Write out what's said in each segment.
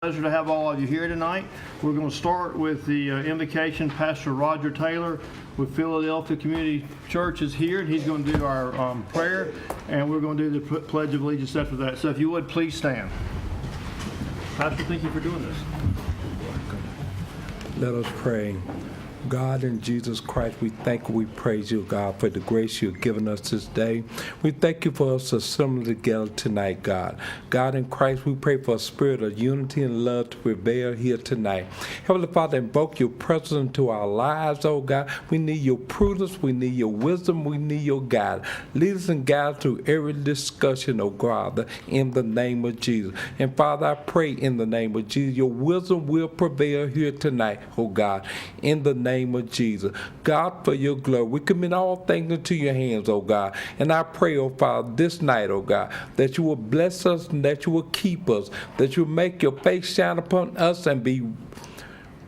Pleasure to have all of you here tonight. We're going to start with the invocation. Pastor Roger Taylor with Philadelphia Community Church is here, and he's going to do our prayer, and we're going to do the Pledge of Allegiance after that. So if you would, please stand. Pastor, thank you for doing this. Let us pray. God, in Jesus Christ, we thank you, we praise you, God, for the grace you've given us this day. We thank you for us assembling together tonight, God. God, in Christ, we pray for a spirit of unity and love to prevail here tonight. Heavenly Father, invoke your presence into our lives, oh God. We need your prudence, we need your wisdom, we need your guidance. Lead us and guide us through every discussion, oh God, in the name of Jesus. And Father, I pray in the name of Jesus, your wisdom will prevail here tonight, oh God, in the name of Jesus. God, for your glory, we commit all things into your hands, oh God. And I pray, oh Father, this night, oh God, that you will bless us and that you will keep us, that you will make your face shine upon us and be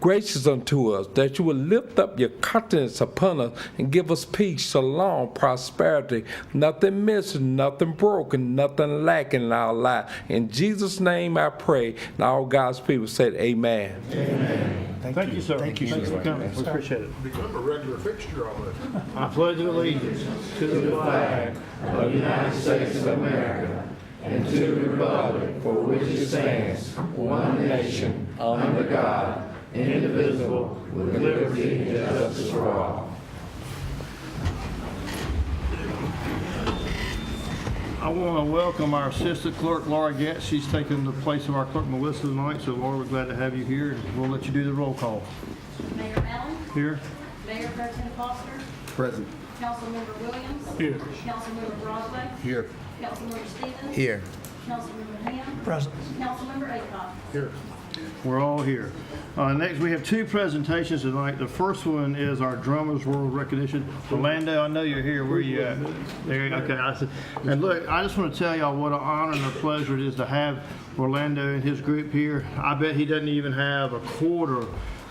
gracious unto us, that you will lift up your countenance upon us and give us peace, shalom, prosperity, nothing missing, nothing broken, nothing lacking in our life. In Jesus' name I pray, and all God's people said amen. Amen. Thank you, sir. Thank you, Thanks sir. for coming. We appreciate it. Become a regular fixture already. I pledge allegiance to the flag of the United States of America and to the republic for which it stands, one nation, under God, indivisible, with liberty and justice for all. I want to welcome our assistant clerk, Laura Getz. She's taking the place of our clerk, Melissa, tonight. So, Laura, we're glad to have you here, and we'll let you do the roll call. Mayor Allen. Here. Mayor Pro Tem Foster. Present. Councilmember Williams. Here. Councilmember Broadway. Here. Councilmember Stevens. Here. Councilmember Ham. Present. Councilmember Aycock. Here. We're all here. Next, we have two presentations tonight. The first one is our Drummers World Recognition. Orlando, I know you're here. Where are you at? There. Okay. And look, I just want to tell y'all what an honor and a pleasure it is to have Orlando and his group here. I bet he doesn't even have a quarter.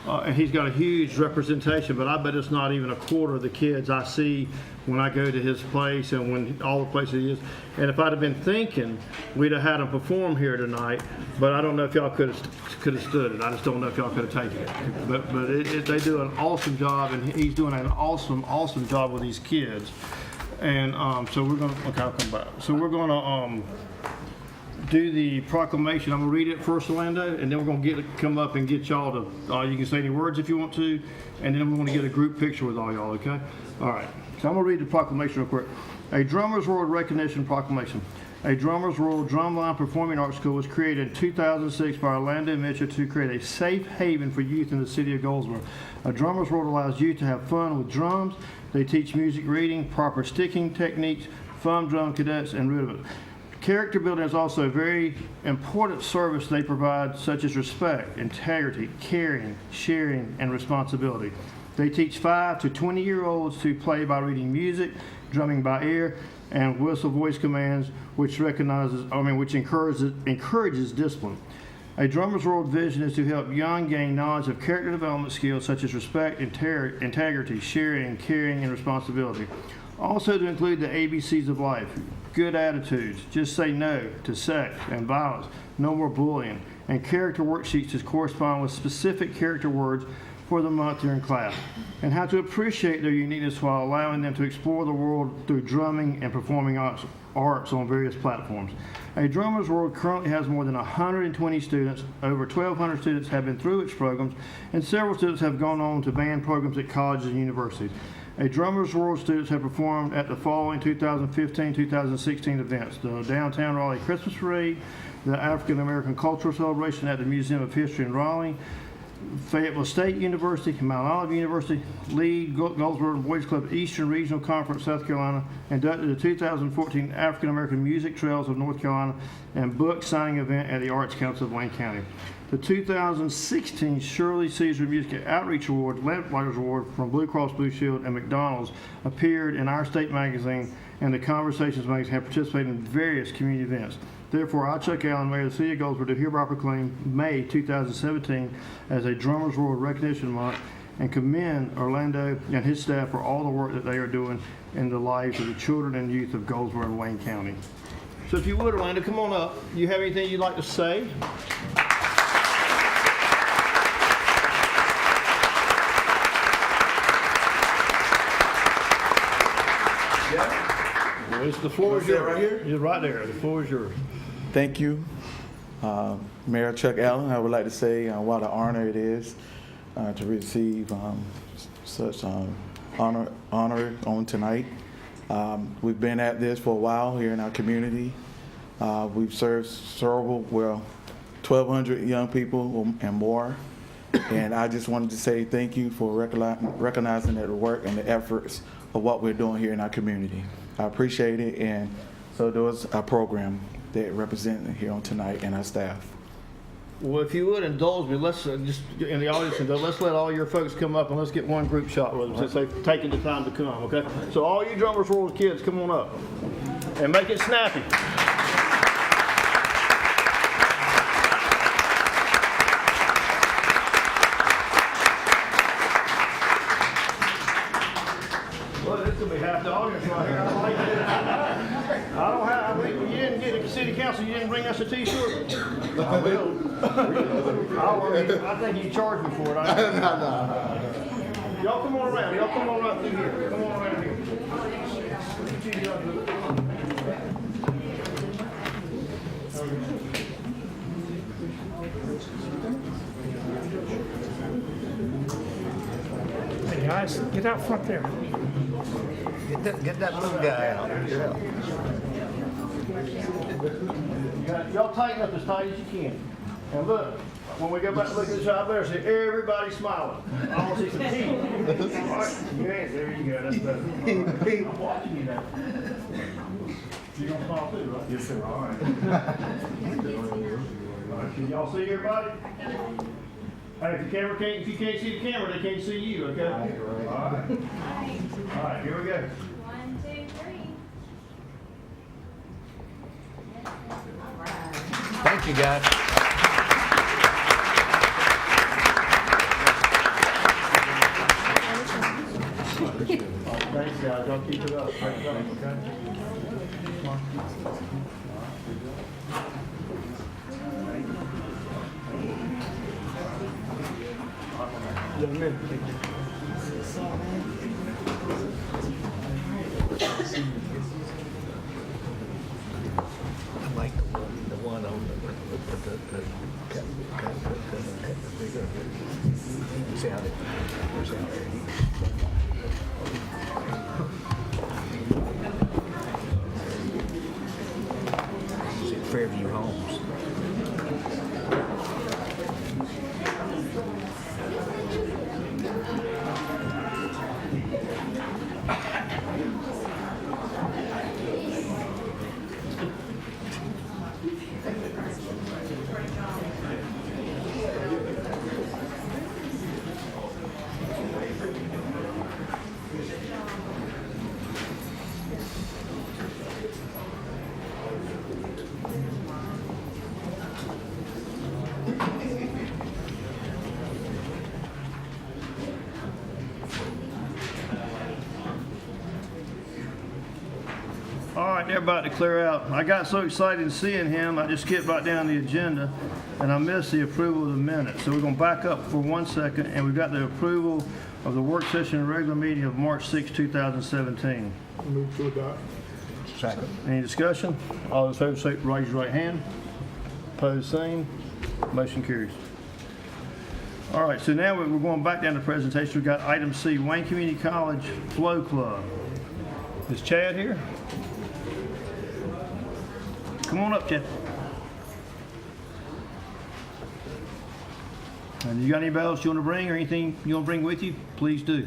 And he's got a huge representation, but I bet it's not even a quarter of the kids I see when I go to his place and when all the places he is. And if I'd have been thinking, we'd have had him perform here tonight, but I don't know if y'all could have stood it. I just don't know if y'all could have taken it. But they do an awesome job, and he's doing an awesome job with these kids. And so we're going to, okay, I'll come back. So we're going to do the proclamation. I'm gonna read it first, Orlando, and then we're gonna come up and get y'all to. You can say any words if you want to, and then we're gonna get a group picture with all y'all. Okay? All right. So I'm gonna read the proclamation real quick. A Drummers World Recognition Proclamation. A Drummers World Drumline Performing Arts School was created in 2006 by Orlando Mitchell to create a safe haven for youth in the city of Goldsboro. A Drummers World allows youth to have fun with drums. They teach music reading, proper sticking techniques, fun drum cadets, and rhythm. Character building is also a very important service they provide, such as respect, integrity, caring, sharing, and responsibility. They teach 5 to 20-year-olds to play by reading music, drumming by ear, and whistle voice commands, which encourages discipline. A Drummer's World vision is to help young gain knowledge of character development skills such as respect, integrity, sharing, caring, and responsibility. Also to include the ABCs of life. Good attitudes, just say no to sex and violence, no more bullying, and character worksheets to correspond with specific character words for the month they're in class, and how to appreciate their uniqueness while allowing them to explore the world through drumming and performing arts on various platforms. A Drummers World currently has more than 120 students. Over 1,200 students have been through its programs, and several students have gone on to band programs at colleges and universities. A Drummers World students have performed at the following 2015-2016 events: the Downtown Raleigh Christmas Parade, the African American Cultural Celebration at the Museum of History in Raleigh, Fayetteville State University, Mount Olive University, Lead, Goldsboro Boys Club Eastern Regional Conference, South Carolina, inducted the 2014 African American Music Trails of North Carolina, and book signing event at the Arts Council of Wayne County. The 2016 Shirley Caesar Music Outreach Award, Lamplighter's Award from Blue Cross Blue Shield and McDonald's appeared in our state magazine, and the Conversations magazine have participated in various community events. Therefore, I, Chuck Allen, Mayor of the City of Goldsboro, do hereby proclaim May 2017 as a Drummers World Recognition Month and commend Orlando and his staff for all the work that they are doing in the lives of the children and youth of Goldsboro and Wayne County. So if you would, Orlando, come on up. You have anything you'd like to say? The floor is yours. right here? You're right there. The floor is yours. Thank you, Mayor Chuck Allen. I would like to say what an honor it is to receive such honor on tonight. We've been at this for a while here in our community. We've served several, 1,200 young people and more. And I just wanted to say thank you for recognizing the work and the efforts of what we're doing here in our community. I appreciate it, and so does our program that represented here on tonight and our staff. Well, if you would indulge me, let's just in the audience, let's let all your folks come up and let's get one group shot with them since they've taken the time to come, okay? So all you Drummers World kids, come on up and make it snappy. Well, this will be half the audience right here. I like it. I don't have, you didn't get a city council, you didn't bring us a t-shirt? I will. I think you charged me for it. Y'all come on around. Y'all come on right through here. Come on around here. Hey guys, get out front there. Get that little guy out. Y'all tighten up as tight as you can. And look, when we go back to look at the shot, better see everybody smiling. I want to see some teeth. All right, yes, there you go. That's better. I'm watching you now. You gonna smile too, right? Yes, sir. All right. All right. Can y'all see everybody? Hey, if you can't see the camera, they can't see you. Okay. All right. All right. Here we go. 1, 2, 3. Thank you, guys. Thanks, guys. Y'all keep it up. Keep it up, okay? Young men, thank you. I like the one on the bigger. See how they. Fairview Homes. All right, they're about to clear out. I got so excited in seeing him, I just skipped right down the agenda, and I missed the approval of the minutes. So we're going to back up for 1 second, and we've got the approval of the work session and regular meeting of March 6, 2017. Move to adopt. Second. Any discussion? All those in favor, say, raise your right hand. Opposed, same. Motion carries. All right, so now we're going back down to presentation. We've got item C, Wayne Community College Flow Club. Is Chad here? Come on up, Chad. And you got anybody else you want to bring or anything you want to bring with you? Please do.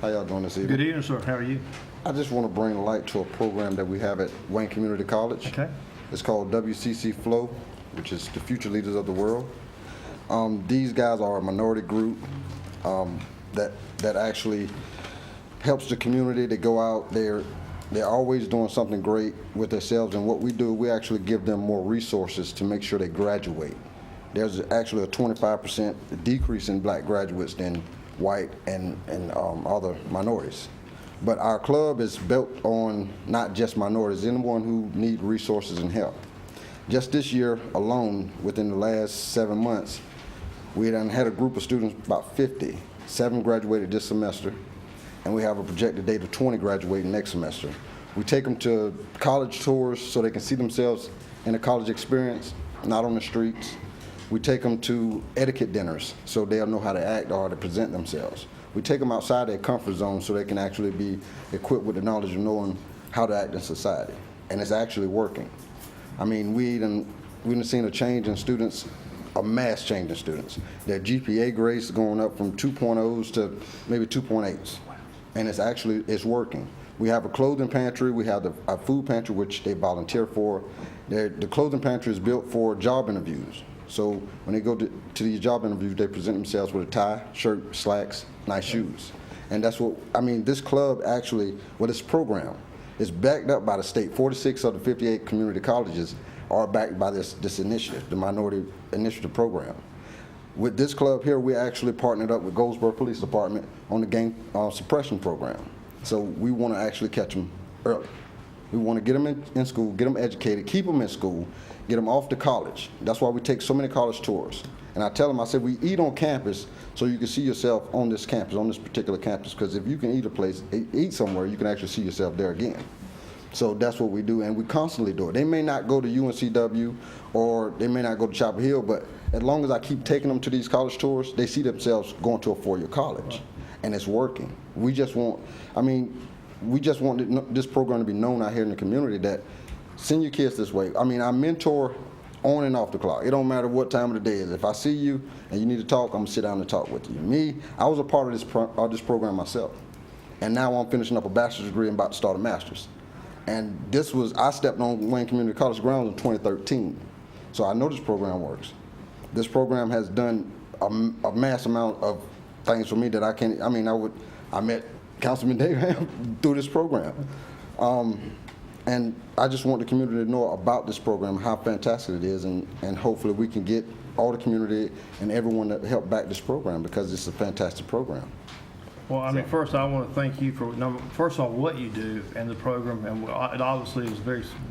How y'all doing this evening? Good evening, sir. How are you? I just want to bring light to a program that we have at Wayne Community College. Okay. It's called WCC Flow, which is the Future Leaders of the World. These guys are a minority group that actually helps the community. They go out, they're always doing something great with themselves, and what we do, we actually give them more resources to make sure they graduate. There's actually a 25% decrease in black graduates than white and other minorities. But our club is built on not just minorities, anyone who need resources and help. Just this year alone, within the last 7 months, we done had a group of students, about 50. 7 graduated this semester, and we have a projected date of 20 graduating next semester. We take them to college tours so they can see themselves in a college experience, not on the streets. We take them to etiquette dinners so they'll know how to act or how to present themselves. We take them outside their comfort zone so they can actually be equipped with the knowledge of knowing how to act in society. And it's actually working. I mean, we done seen a change in students, a mass change in students. Their GPA grades are going up from 2.0s to maybe 2.8s. And it's working. We have a clothing pantry, we have a food pantry, which they volunteer for. The clothing pantry is built for job interviews. So when they go to these job interviews, they present themselves with a tie, shirt, slacks, nice shoes. And that's what, I mean, this club actually, this program is backed up by the state. 46 of the 58 community colleges are backed by this initiative, the Minority Initiative Program. With this club here, we actually partnered up with Goldsboro Police Department on the gang suppression program. So we want to actually catch them early. We want to get them in school, get them educated, keep them in school, get them off to college. That's why we take so many college tours. And I tell them, I said, we eat on campus so you can see yourself on this campus, on this particular campus, because if you can eat somewhere, you can actually see yourself there again. So that's what we do, and we constantly do it. They may not go to UNCW or they may not go to Chapel Hill, but as long as I keep taking them to these college tours, they see themselves going to a 4-year college, and it's working. We just want this program to be known out here in the community that send your kids this way. I mean, I mentor on and off the clock. It don't matter what time of the day it is. If I see you and you need to talk, I'm gonna sit down and talk with you. Me, I was a part of this program myself, and now I'm finishing up a bachelor's degree and about to start a master's. And I stepped on Wayne Community College grounds in 2013, so I know this program works. This program has done a mass amount of things for me that I can't. I mean, I met Councilman Dave through this program. And I just want the community to know about this program, how fantastic it is, and hopefully we can get all the community and everyone that help back this program, because it's a fantastic program. Well, I mean, first I want to thank you for first of all what you do and the program, and it obviously is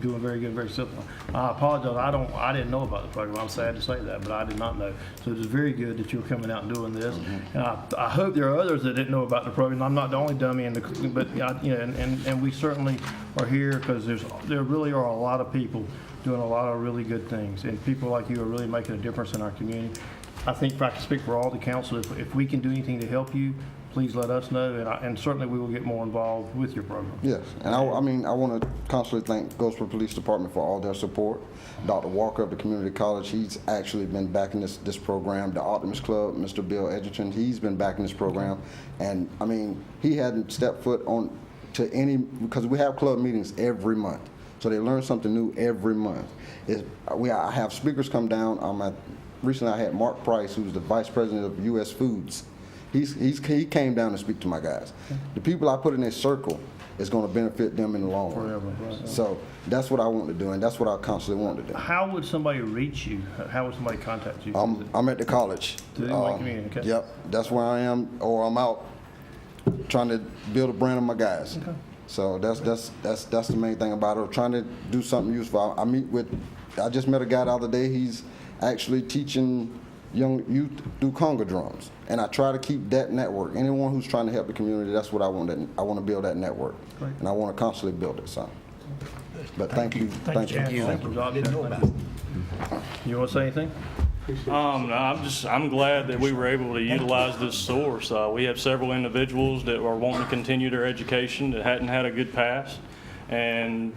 doing very good, very simple. I apologize, I didn't know about the program. I'm sad to say that, but I did not know. So it is very good that you're coming out and doing this, and I hope there are others that didn't know about the program. I'm not the only dummy but and we certainly are here because there really are a lot of people doing a lot of really good things, and people like you are really making a difference in our community. I think if I can speak for all the council, if we can do anything to help you, please let us know, and certainly we will get more involved with your program. Yes, and I want to constantly thank Goldsboro Police Department for all their support. Dr. Walker of the Community College, he's actually been backing this program. The Optimist Club, Mr. Bill Edgerton, he's been backing this program. And I mean, he hadn't stepped foot on to any, because we have club meetings every month. So they learn something new every month. I have speakers come down. Recently I had Mark Price, who's the Vice President of U.S. Foods. He came down to speak to my guys. The people I put in this circle is going to benefit them in the long run. Forever, right. So that's what I want to do, and that's what I constantly want to do. How would somebody reach you? How would somebody contact you? I'm at the college. Okay. Yep, that's where I am, or I'm out trying to build a brand of my guys. Okay. So that's the main thing about it. Trying to do something useful. I just met a guy the other day. He's actually teaching young youth do conga drums, and I try to keep that network. Anyone who's trying to help the community, that's what I want. I want to build that network, Great. and I want to constantly build it. So, but thank you. Thank you. I Didn't know about it. You want to say anything? I'm glad that we were able to utilize this source. We have several individuals that are wanting to continue their education that hadn't had a good pass, and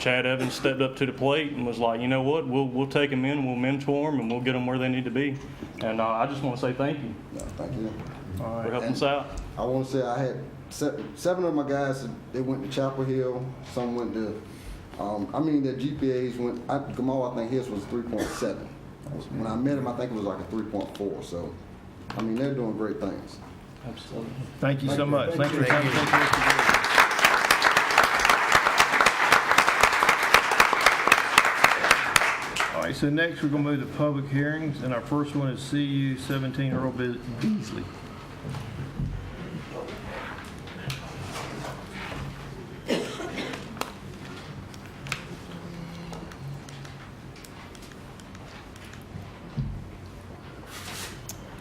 Chad Evans stepped up to the plate and was like, you know what, we'll take them in, we'll mentor them, and we'll get them where they need to be. And I just want to say thank you Thank you. for helping us out. I want to say I had seven of my guys. They went to Chapel Hill. Some went to. Their GPAs went. Gamal, I think his was 3.7. When I met him, I think it was like a 3.4. So, they're doing great things. Absolutely. Thank you so much. Thank you for coming. Thank you for what you do. All right, so next we're going to move to public hearings, and our first one is CU 17 Earl Beasley.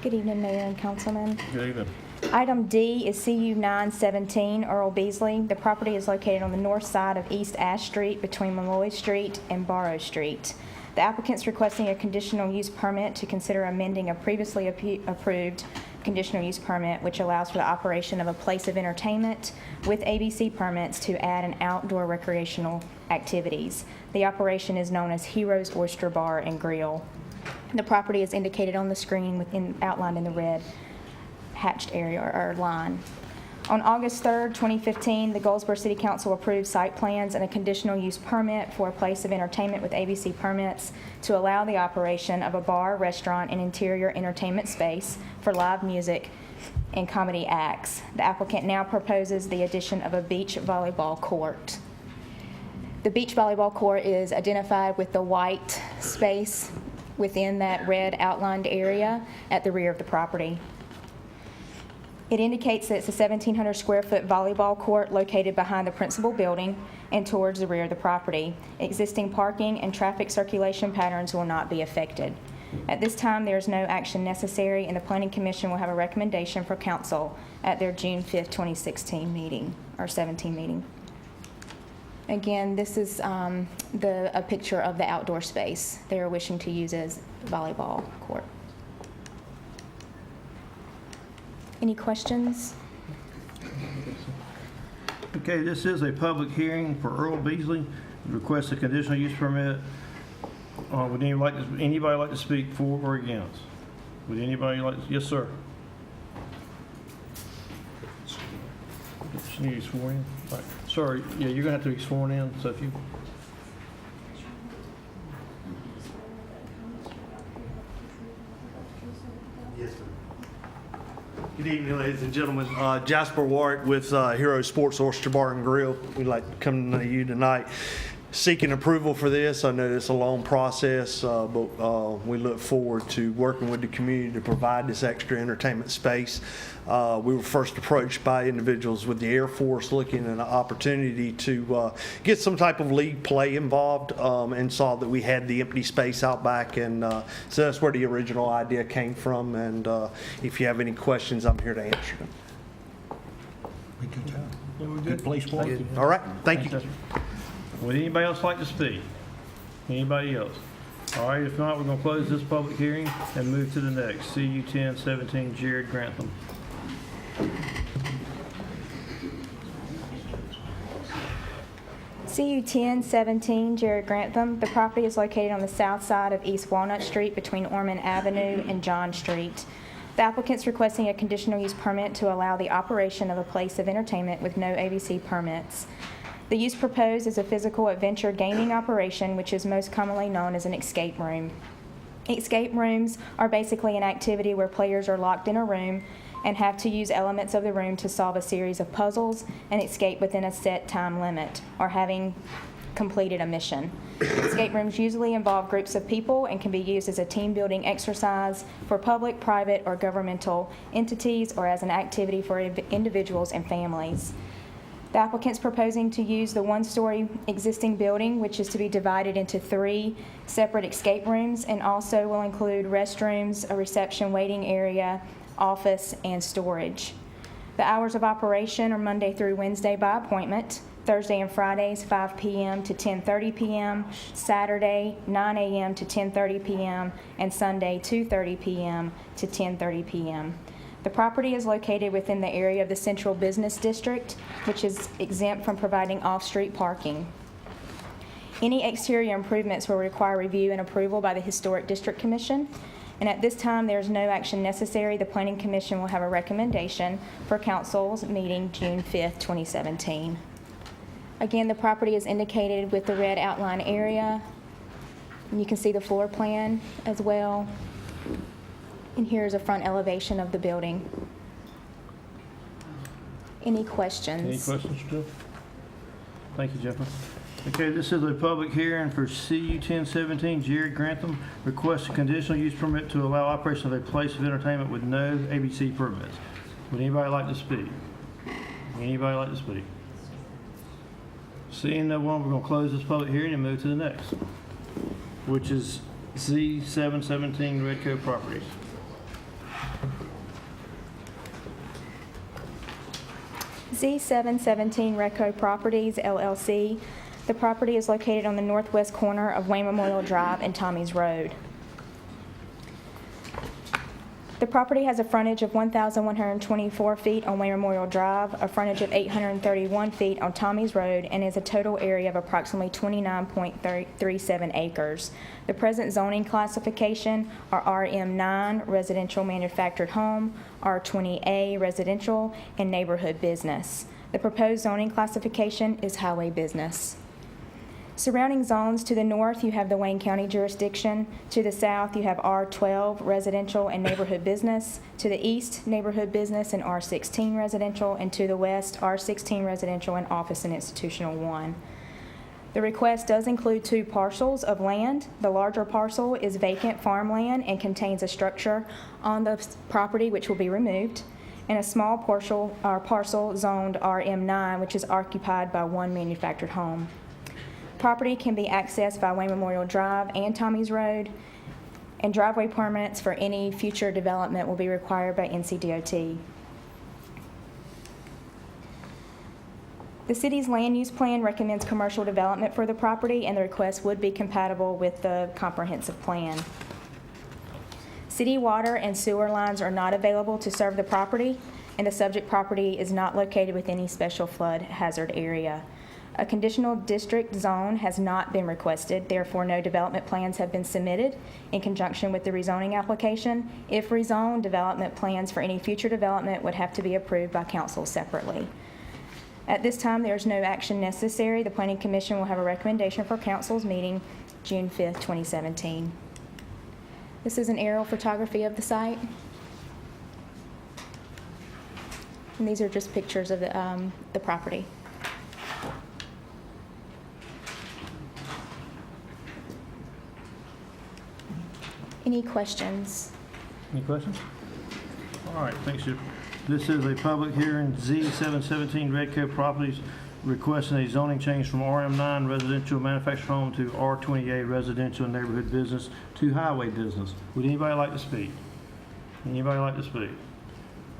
Good evening, Mayor and Councilman. Good evening. Item D is CU 917 Earl Beasley. The property is located on the north side of East Ash Street between Malloy Street and Barrow Street. The applicant's requesting a conditional use permit to consider amending a previously approved conditional use permit, which allows for the operation of a place of entertainment with ABC permits to add an outdoor recreational activities. The operation is known as Heroes Oyster Bar and Grill. The property is indicated on the screen outlined in the red hatched area or line. On August 3rd, 2015, the Goldsboro City Council approved site plans and a conditional use permit for a place of entertainment with ABC permits to allow the operation of a bar, restaurant, and interior entertainment space for live music and comedy acts. The applicant now proposes the addition of a beach volleyball court. The beach volleyball court is identified with the white space within that red outlined area at the rear of the property. It indicates that it's a 1,700 square foot volleyball court located behind the principal building and towards the rear of the property. Existing parking and traffic circulation patterns will not be affected. At this time, there is no action necessary, and the Planning Commission will have a recommendation for council at their June 5th, 2016 meeting, or 17 meeting. Again, this is a picture of the outdoor space they are wishing to use as volleyball court. Any questions? Okay, this is a public hearing for Earl Beasley. Request a conditional use permit. Would anybody like to speak for or against? Would anybody like to? Yes, sir. Just need to be sworn in. Right. Sorry, yeah, you're gonna have to be sworn in. So if you. Yes, sir. Good evening, ladies and gentlemen. Jasper Warwick with Hero Sports Oyster Bar and Grill. We'd like to come to you tonight seeking approval for this. I know it's a long process, but we look forward to working with the community to provide this extra entertainment space. We were first approached by individuals with the Air Force looking at an opportunity to get some type of league play involved, and saw that we had the empty space out back, and so that's where the original idea came from. And if you have any questions, I'm here to answer them. Good place for it. All right, thank you. Would anybody else like to speak? Anybody else? All right, if not, we're going to close this public hearing and move to the next. CU 1017, Jared Grantham. CU 1017, Jared Grantham. The property is located on the south side of East Walnut Street between Ormond Avenue and John Street. The applicant's requesting a conditional use permit to allow the operation of a place of entertainment with no ABC permits. The use proposed is a physical adventure gaming operation, which is most commonly known as an escape room. Escape rooms are basically an activity where players are locked in a room and have to use elements of the room to solve a series of puzzles and escape within a set time limit, or having completed a mission. Escape rooms usually involve groups of people and can be used as a team-building exercise for public, private, or governmental entities, or as an activity for individuals and families. The applicant's proposing to use the one-story existing building, which is to be divided into 3 separate escape rooms, and also will include restrooms, a reception waiting area, office, and storage. The hours of operation are Monday through Wednesday by appointment, Thursday and Fridays 5 p.m. to 10:30 p.m., Saturday 9 a.m. to 10:30 p.m., and Sunday 2:30 p.m. to 10:30 p.m. The property is located within the area of the Central Business District, which is exempt from providing off-street parking. Any exterior improvements will require review and approval by the Historic District Commission, and at this time, there is no action necessary. The Planning Commission will have a recommendation for council's meeting June 5th, 2017. Again, the property is indicated with the red outline area, and you can see the floor plan as well. And here's a front elevation of the building. Any questions? Any questions, Joe? Thank you, Jennifer. Okay, this is a public hearing for CU 1017, Jared Grantham. Requests a conditional use permit to allow operation of a place of entertainment with no ABC permits. Would anybody like to speak? Anybody like to speak? Seeing no one, we're going to close this public hearing and move to the next, which is Z717 Redco Properties. Z717 Reco Properties, LLC. The property is located on the northwest corner of Wayne Memorial Drive and Tommy's Road. The property has a frontage of 1,124 feet on Wayne Memorial Drive, a frontage of 831 feet on Tommy's Road, and is a total area of approximately 29.37 acres. The present zoning classification are RM9, residential manufactured home, R20A, residential, and neighborhood business. The proposed zoning classification is highway business. Surrounding zones, to the north, you have the Wayne County jurisdiction. To the south, you have R12, residential and neighborhood business. To the east, neighborhood business and R16, residential. And to the west, R16, residential and office and institutional 1. The request does include 2 parcels of land. The larger parcel is vacant farmland and contains a structure on the property which will be removed, and a small parcel zoned RM9, which is occupied by 1 manufactured home. Property can be accessed by Wayne Memorial Drive and Tommy's Road, and driveway permits for any future development will be required by NCDOT. The city's land use plan recommends commercial development for the property, and the request would be compatible with the comprehensive plan. City water and sewer lines are not available to serve the property, and the subject property is not located within any special flood hazard area. A conditional district zone has not been requested, therefore no development plans have been submitted in conjunction with the rezoning application. If rezoned, development plans for any future development would have to be approved by council separately. At this time, there is no action necessary. The Planning Commission will have a recommendation for council's meeting June 5th, 2017. This is an aerial photography of the site. And these are just pictures of the property. Any questions? Any questions? All right, thanks, Chip. This is a public hearing, Z717 Redco Properties, requesting a zoning change from RM9 residential manufactured home to R28 residential and neighborhood business to highway business. Would anybody like to speak? Anybody like to speak?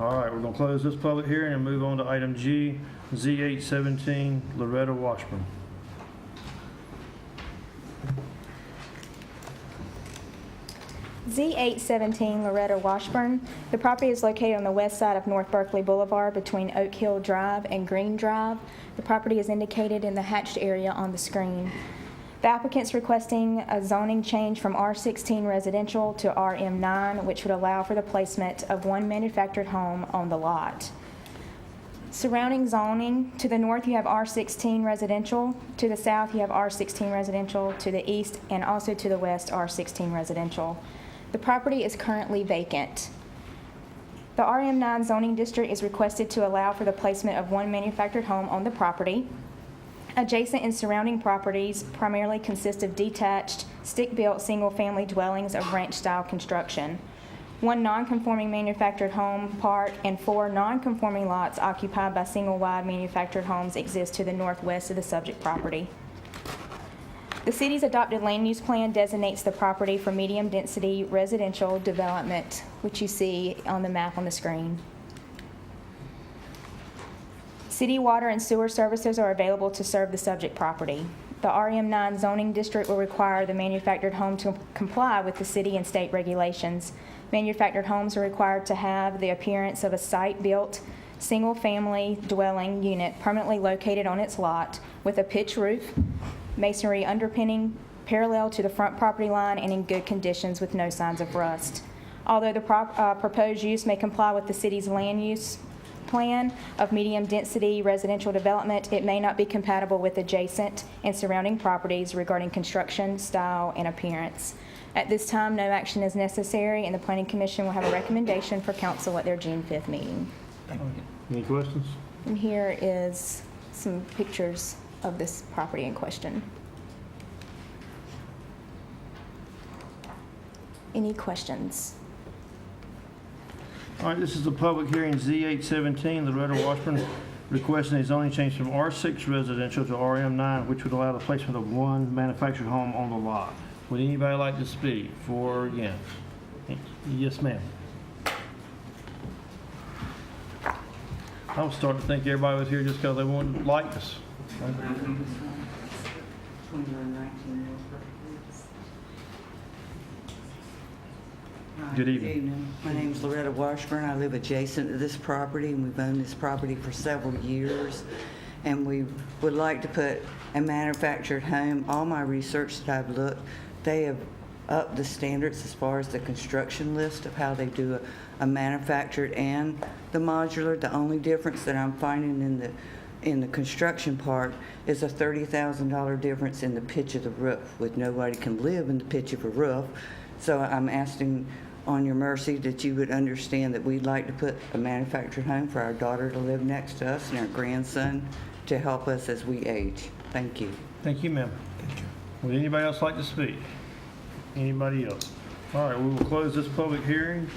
All right, we're going to close this public hearing and move on to item G, Z817 Loretta Washburn. Z817 Loretta Washburn. The property is located on the west side of North Berkeley Boulevard between Oak Hill Drive and Green Drive. The property is indicated in the hatched area on the screen. The applicant's requesting a zoning change from R16 residential to RM9, which would allow for the placement of 1 manufactured home on the lot. Surrounding zoning, to the north you have R16 residential, to the south you have R16 residential, to the east and also to the west R16 residential. The property is currently vacant. The RM9 zoning district is requested to allow for the placement of 1 manufactured home on the property. Adjacent and surrounding properties primarily consist of detached, stick-built single-family dwellings of ranch-style construction. 1 non-conforming manufactured home park and 4 non-conforming lots occupied by single-wide manufactured homes exist to the northwest of the subject property. The city's adopted land use plan designates the property for medium-density residential development, which you see on the map on the screen. City water and sewer services are available to serve the subject property. The RM9 zoning district will require the manufactured home to comply with the city and state regulations. Manufactured homes are required to have the appearance of a site-built, single-family dwelling unit permanently located on its lot with a pitch roof, masonry underpinning parallel to the front property line and in good conditions with no signs of rust. Although the proposed use may comply with the city's land use plan of medium-density residential development, it may not be compatible with adjacent and surrounding properties regarding construction, style, and appearance. At this time, no action is necessary, and the Planning Commission will have a recommendation for council at their June 5th meeting. Any questions? And here is some pictures of this property in question. Any questions? All right, this is a public hearing, Z817, Loretta Washburn, requesting a zoning change from R6 residential to RM9, which would allow the placement of 1 manufactured home on the lot. Would anybody like to speak for or against? Yes, ma'am. I was starting to think everybody was here just because they wanted to like us. 2119. Good evening. My name's Loretta Washburn. I live adjacent to this property, and we've owned this property for several years. And we would like to put a manufactured home. All my research that I've looked, they have upped the standards as far as the construction list of how they do a manufactured and the modular. The only difference that I'm finding in the construction part is a $30,000 difference in the pitch of the roof, which nobody can live in the pitch of a roof. So I'm asking on your mercy that you would understand that we'd like to put a manufactured home for our daughter to live next to us and our grandson to help us as we age. Thank you. Thank you, ma'am. Would anybody else like to speak? Anybody else? All right, we will close this public hearing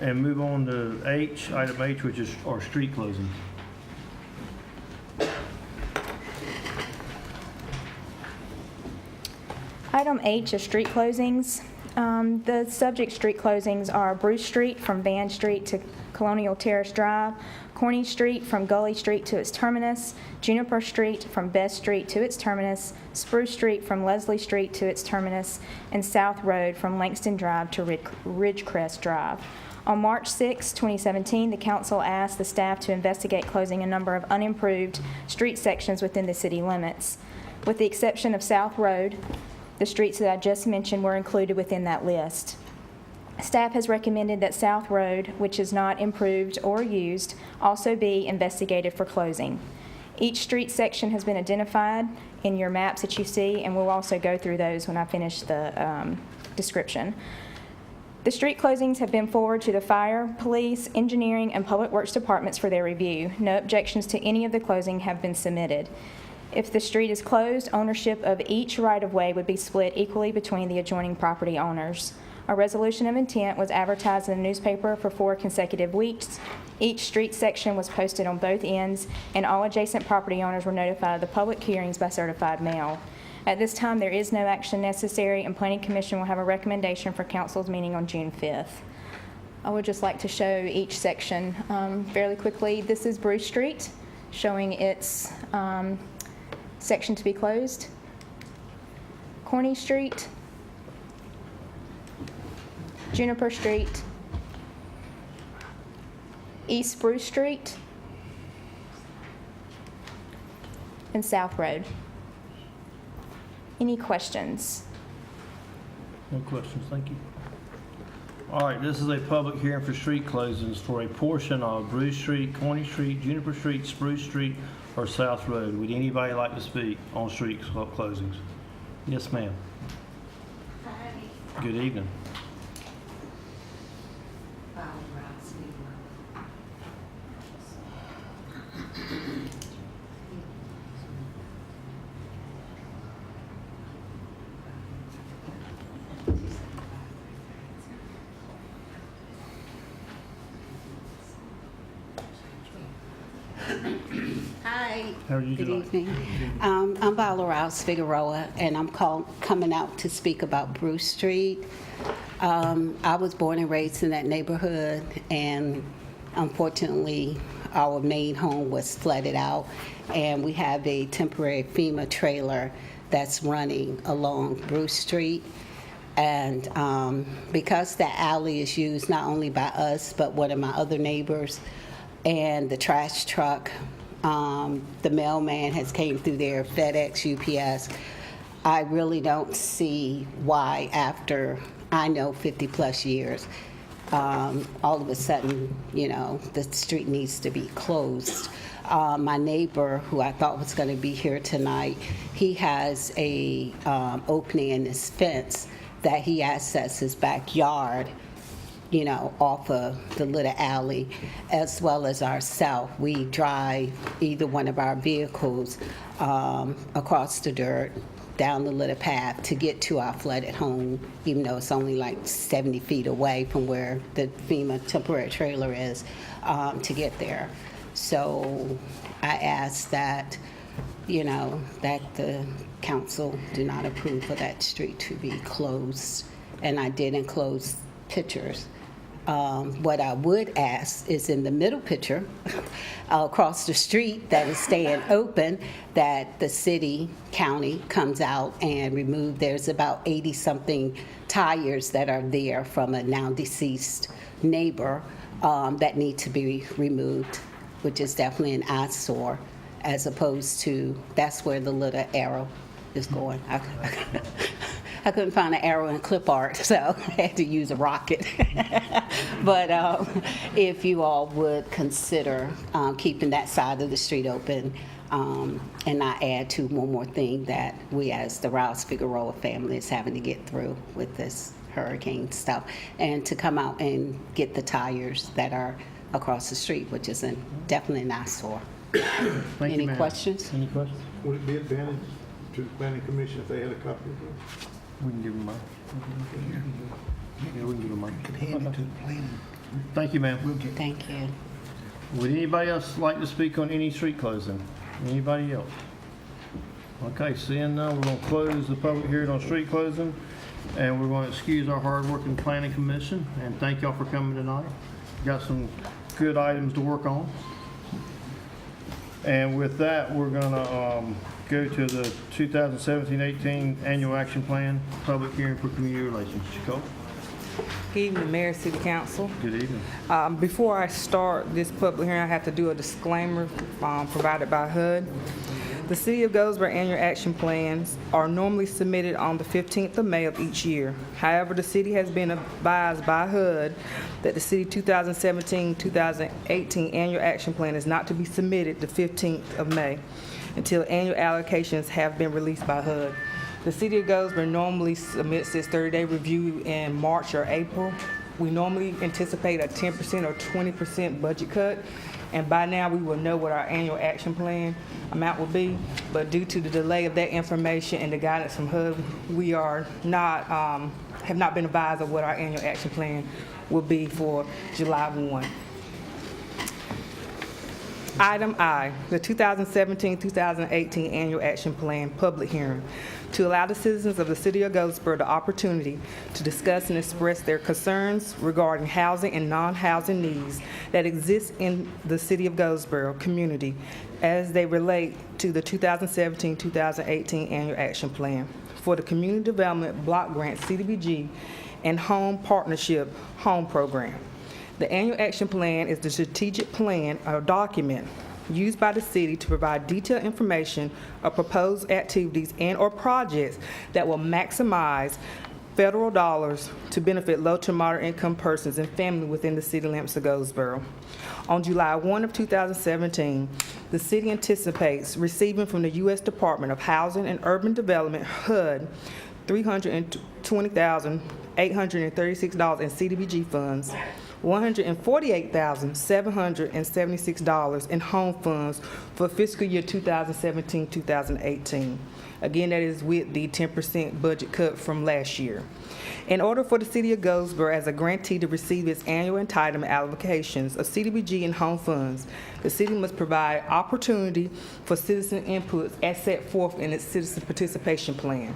and move on to H, item H, which is our street closings. Item H is street closings. The subject street closings are Bruce Street from Van Street to Colonial Terrace Drive, Corny Street from Gully Street to its terminus, Juniper Street from Best Street to its terminus, Spruce Street from Leslie Street to its terminus, and South Road from Langston Drive to Ridgecrest Drive. On March 6, 2017, the council asked the staff to investigate closing a number of unimproved street sections within the city limits. With the exception of South Road, the streets that I just mentioned were included within that list. Staff has recommended that South Road, which is not improved or used, also be investigated for closing. Each street section has been identified in your maps that you see, and we'll also go through those when I finish the description. The street closings have been forwarded to the fire, police, engineering, and public works departments for their review. No objections to any of the closing have been submitted. If the street is closed, ownership of each right-of-way would be split equally between the adjoining property owners. A resolution of intent was advertised in the newspaper for 4 consecutive weeks. Each street section was posted on both ends, and all adjacent property owners were notified of the public hearings by certified mail. At this time, there is no action necessary, and Planning Commission will have a recommendation for council's meeting on June 5th. I would just like to show each section fairly quickly. This is Bruce Street, showing its section to be closed. Corny Street, Juniper Street, East Spruce Street, and South Road. Any questions? No questions, thank you. All right, this is a public hearing for street closings for a portion of Bruce Street, Corny Street, Juniper Street, Spruce Street, or South Road. Would anybody like to speak on street closings? Yes, ma'am. Good evening. Hi. How are you Good doing? evening. I'm Viola Rouse Figueroa, and I'm coming out to speak about Bruce Street. I was born and raised in that neighborhood, and unfortunately, our main home was flooded out, and we have a temporary FEMA trailer that's running along Bruce Street. And because that alley is used not only by us, but one of my other neighbors, and the trash truck, the mailman has came through there, FedEx, UPS. I really don't see why after, I know, 50 plus years, all of a sudden, you know, the street needs to be closed. My neighbor, who I thought was going to be here tonight, he has a opening in his fence that he accesses his backyard, you know, off of the little alley, as well as ourselves. We drive either one of our vehicles across the dirt, down the little path to get to our flooded home, even though it's only like 70 feet away from where the FEMA temporary trailer is, to get there. So I ask that, you know, that the council do not approve for that street to be closed. And I did enclose pictures What I would ask is in the middle picture, across the street that is staying open, that the city, county comes out and remove, there's about 80-something tires that are there from a now deceased neighbor that need to be removed, which is definitely an eyesore, as opposed to, that's where the little arrow is going. I couldn't find an arrow in clip art, so I had to use a rocket. But if you all would consider keeping that side of the street open, and I add to one more thing that we as the Rouse-Figueroa family is having to get through with this hurricane stuff, and to come out and get the tires that are across the street, which is definitely an eyesore. Thank you, Any ma'am. questions? Any questions? Would it be advantage to the planning commission if they had a copy of this? We can give them mine. Yeah, we can give them mine. Hand it to the planning. Thank you, ma'am. Thank you. Would anybody else like to speak on any street closing? Anybody else? Okay, seeing none, we're going to close the public hearing on street closing, and we're going to excuse our hard-working planning commission, and thank y'all for coming tonight. Got some good items to work on. And with that, we're going to go to the 2017-18 Annual Action Plan, public hearing for community relations. Nicole? Good evening, Mayor, City Council. Good evening. Before I start this public hearing, I have to do a disclaimer provided by HUD. The City of Goldsboro annual action plans are normally submitted on the 15th of May of each year. However, the city has been advised by HUD that the city 2017-2018 annual action plan is not to be submitted the 15th of May until annual allocations have been released by HUD. The City of Goldsboro normally submits its 30-day review in March or April. We normally anticipate a 10% or 20% budget cut, and by now we will know what our annual action plan amount will be. But due to the delay of that information and the guidance from HUD, we are not have not been advised of what our annual action plan will be for July 1. Item I, the 2017-2018 Annual Action Plan Public Hearing, to allow the citizens of the City of Goldsboro the opportunity to discuss and express their concerns regarding housing and non-housing needs that exist in the City of Goldsboro community as they relate to the 2017-2018 Annual Action Plan for the Community Development Block Grant CDBG and Home Partnership Home Program. The Annual Action Plan is the strategic plan or document used by the city to provide detailed information of proposed activities and or projects that will maximize federal dollars to benefit low to moderate income persons and families within the city limits of Goldsboro. On July 1 of 2017, the city anticipates receiving from the U.S. Department of Housing and Urban Development, HUD, $320,836 in CDBG funds, $148,776 in home funds for fiscal year 2017-2018. Again, that is with the 10% budget cut from last year. In order for the City of Goldsboro as a grantee to receive its annual entitlement allocations of CDBG and home funds, the city must provide opportunity for citizen inputs as set forth in its citizen participation plan.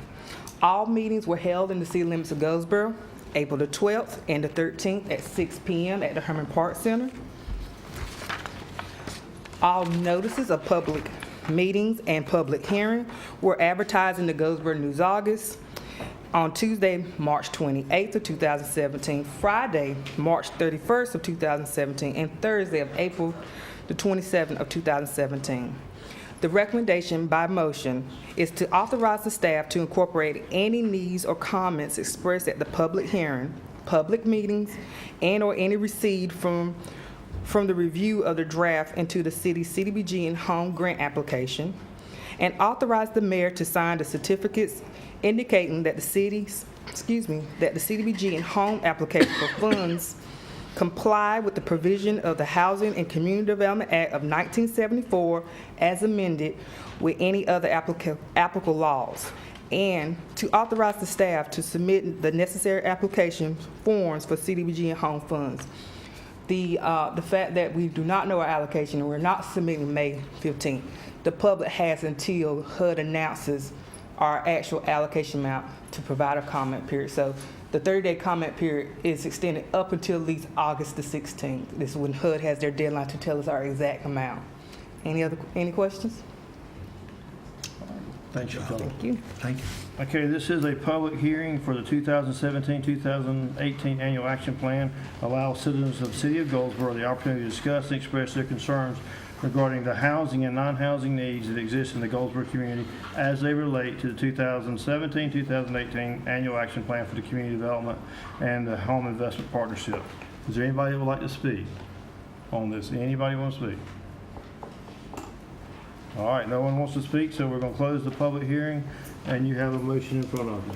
All meetings were held in the city limits of Goldsboro, April the 12th and the 13th at 6 p.m. at the Herman Park Center. All notices of public meetings and public hearing were advertised in the Goldsboro News August on Tuesday, March 28th of 2017, Friday, March 31st of 2017, and Thursday of April the 27th of 2017. The recommendation by motion is to authorize the staff to incorporate any needs or comments expressed at the public hearing, public meetings, and or any received from the review of the draft into the city's CDBG and home grant application, and authorize the mayor to sign the certificates indicating that the CDBG and home application for funds comply with the provision of the Housing and Community Development Act of 1974 as amended with any other applicable laws, and to authorize the staff to submit the necessary application forms for CDBG and home funds. The fact that we do not know our allocation and we're not submitting May 15th, the public has until HUD announces our actual allocation amount to provide a comment period. So the 30-day comment period is extended up until at least August the 16th. This is when HUD has their deadline to tell us our exact amount. Any questions? Thank you, Philip. Thank you. Thank you. Okay, this is a public hearing for the 2017-2018 Annual Action Plan. Allow citizens of the City of Goldsboro the opportunity to discuss and express their concerns regarding the housing and non-housing needs that exist in the Goldsboro community as they relate to the 2017-2018 Annual Action Plan for the Community Development and the Home Investment Partnership. Is there anybody that would like to speak on this? Anybody want to speak? All right, no one wants to speak, so we're going to close the public hearing, and you have a motion in front of you.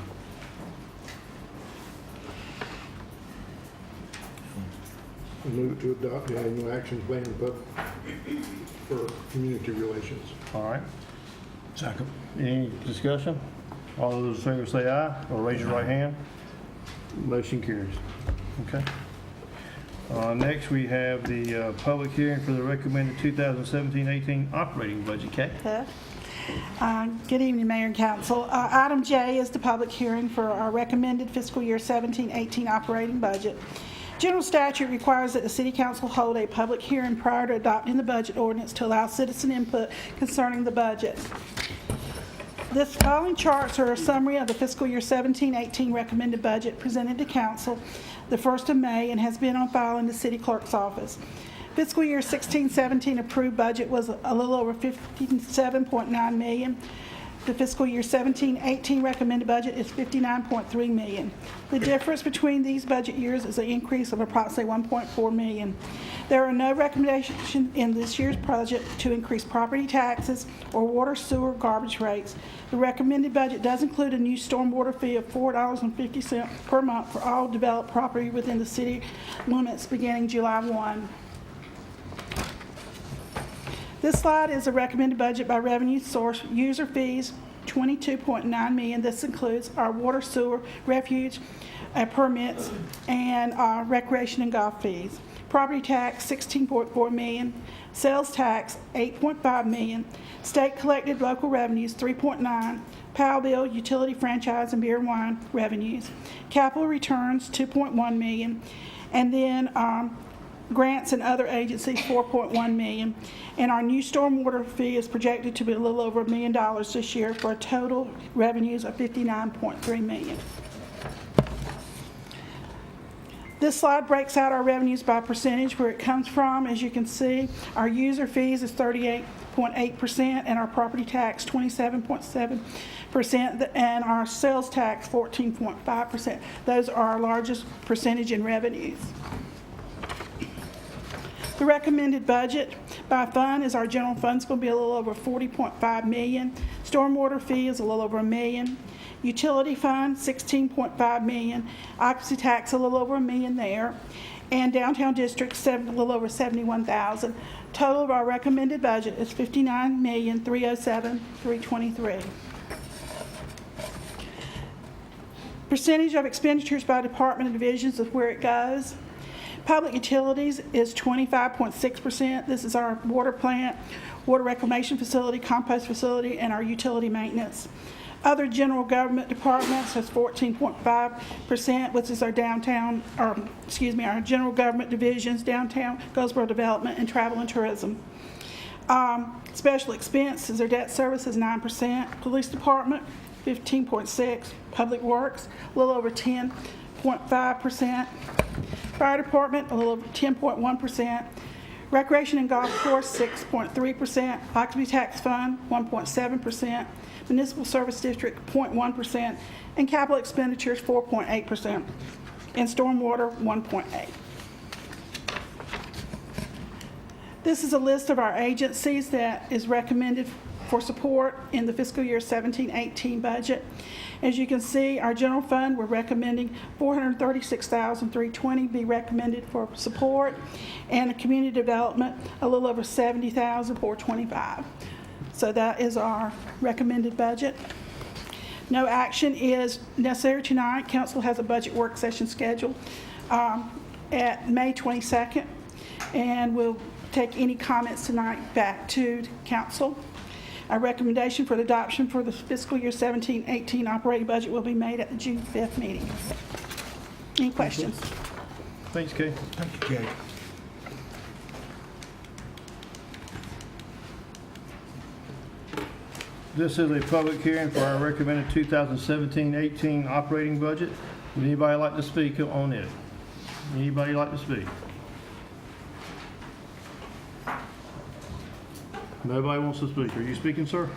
Move to adopt the annual action plan for community relations. All right. Second. Any discussion? All those in favor say aye, or raise your right hand. Motion carries. Okay. Next, we have the public hearing for the recommended 2017-18 operating budget. Kay? Good evening, Mayor and Council. Item J is the public hearing for our recommended fiscal year 17-18 operating budget. General statute requires that the City Council hold a public hearing prior to adopting the budget ordinance to allow citizen input concerning the budget. This following charts are a summary of the fiscal year 17-18 recommended budget presented to Council the 1st of May and has been on file in the City Clerk's office. Fiscal year 16-17 approved budget was a little over $57.9 million. The fiscal year 17-18 recommended budget is $59.3 million. The difference between these budget years is an increase of approximately $1.4 million. There are no recommendations in this year's budget to increase property taxes or water, sewer, garbage rates. The recommended budget does include a new stormwater fee of $4.50 per month for all developed property within the city limits beginning July 1. This slide is a recommended budget by revenue source. User fees, $22.9 million. This includes our water, sewer, refuge, permits, and recreation and golf fees. Property tax, $16.4 million. Sales tax, $8.5 million. State collected local revenues, $3.9 million. Power bill, utility franchise, and beer and wine revenues. Capital returns, $2.1 million. And then grants and other agencies, $4.1 million. And our new stormwater fee is projected to be a little over $1 million this year for a total revenues of $59.3 million. This slide breaks out our revenues by percentage where it comes from. As you can see, our user fees is 38.8% and our property tax 27.7% and our sales tax 14.5%. Those are our largest percentage in revenues. The recommended budget by fund is our general fund's going to be a little over $40.5 million. Stormwater fee is a little over $1 million. Utility fund, $16.5 million. Occupancy tax, a little over $1 million there. And downtown district, a little over $71,000. Total of our recommended budget is $59,307,323. Percentage of expenditures by department and divisions is where it goes. Public utilities is 25.6%. This is our water plant, water reclamation facility, compost facility, and our utility maintenance. Other general government departments has 14.5%, which is our downtown, our general government divisions, downtown, Goldsboro Development, and travel and tourism. Special expenses or debt services, 9%. Police department, 15.6%. Public works, a little over 10.5%. Fire department, a little over 10.1%. Recreation and golf course, 6.3%. Occupancy tax fund, 1.7%. Municipal service district, 0.1%. And capital expenditures, 4.8%. And stormwater, 1.8%. This is a list of our agencies that is recommended for support in the fiscal year 17-18 budget. As you can see, our general fund, we're recommending $436,320 be recommended for support, and the community development, a little over $70,425. So that is our recommended budget. No action is necessary tonight. Council has a budget work session scheduled at May 22nd, and we'll take any comments tonight back to council. Our recommendation for adoption for the fiscal year 17-18 operating budget will be made at the June 5th meeting. Any questions? Thanks, Kay. Thank you, Jay. This is a public hearing for our recommended 2017-18 operating budget. Would anybody like to speak on it? Anybody like to speak? Nobody wants to speak. Are you speaking, sir?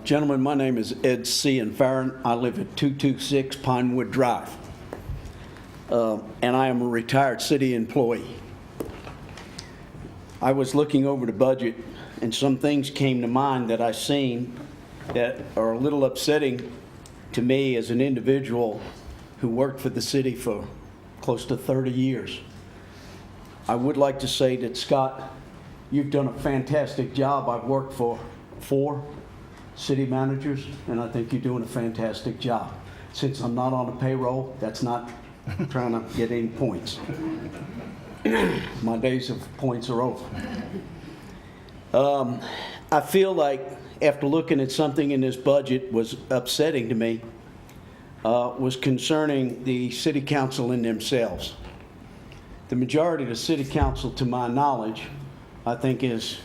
Gentlemen, my name is Ed C. and Farron. I live at 226 Pinewood Drive. And I am a retired city employee. I was looking over the budget and some things came to mind that I've seen that are a little upsetting to me as an individual who worked for the city for close to 30 years. I would like to say that, Scott, you've done a fantastic job. I've worked for 4 city managers, and I think you're doing a fantastic job. Since I'm not on the payroll, that's not trying to get any points. My days of points are over. I feel like after looking at something in this budget was upsetting to me, was concerning the city council in themselves. The majority of the city council, to my knowledge, I think is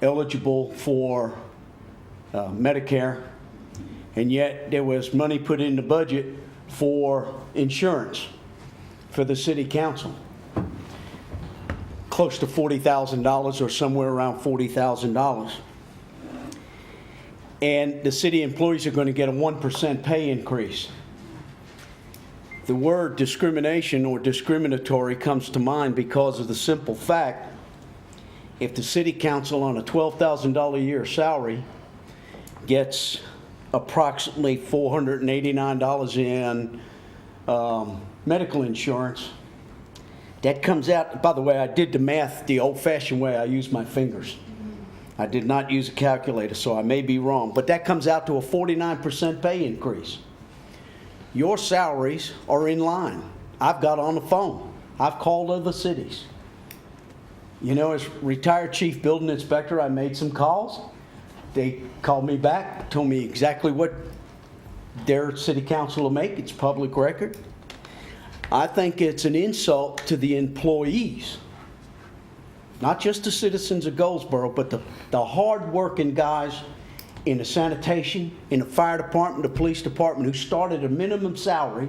eligible for Medicare, and yet there was money put in the budget for insurance for the city council. Close to $40,000 or somewhere around $40,000. And the city employees are going to get a 1% pay increase. The word discrimination or discriminatory comes to mind because of the simple fact, if the city council on a $12,000 a year salary gets approximately $489 in medical insurance, that comes out, by the way, I did the math the old-fashioned way. I used my fingers. I did not use a calculator, so I may be wrong, but that comes out to a 49% pay increase. Your salaries are in line. I've got on the phone. I've called other cities. You know, as retired chief building inspector, I made some calls. They called me back, told me exactly what their city council will make. It's public record. I think it's an insult to the employees, not just the citizens of Goldsboro, but the hard-working guys in the sanitation, in the fire department, the police department, who started a minimum salary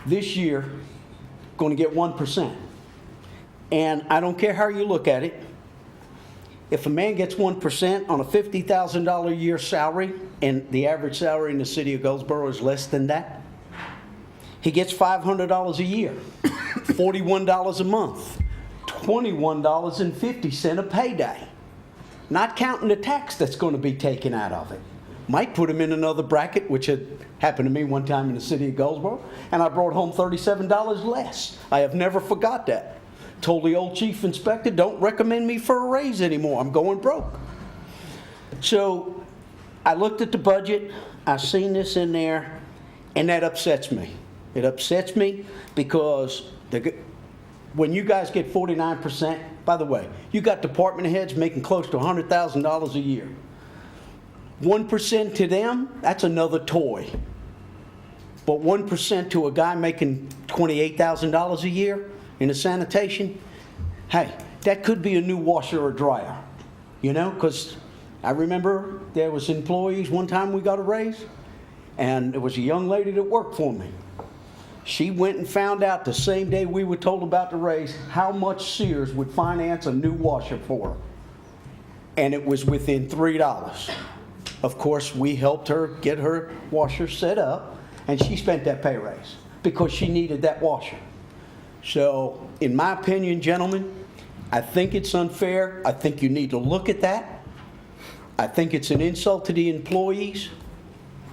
this year, going to get 1%. And I don't care how you look at it. If a man gets 1% on a $50,000 a year salary, and the average salary in the city of Goldsboro is less than that, he gets $500 a year, $41 a month, $21.50 a payday. Not counting the tax that's going to be taken out of it. Might put him in another bracket, which had happened to me one time in the city of Goldsboro, and I brought home $37 less. I have never forgot that. Told the old chief inspector, don't recommend me for a raise anymore. I'm going broke. So I looked at the budget. I seen this in there, and that upsets me. It upsets me because when you guys get 49%, by the way, you got department heads making close to $100,000 a year. 1% to them, that's another toy. But 1% to a guy making $28,000 a year in a sanitation, hey, that could be a new washer or dryer. You know, because I remember there was employees, one time we got a raise, and there was a young lady that worked for me. She went and found out the same day we were told about the raise how much Sears would finance a new washer for her. And it was within $3. Of course, we helped her get her washer set up, and she spent that pay raise because she needed that washer. So, in my opinion, gentlemen, I think it's unfair. I think you need to look at that. I think it's an insult to the employees,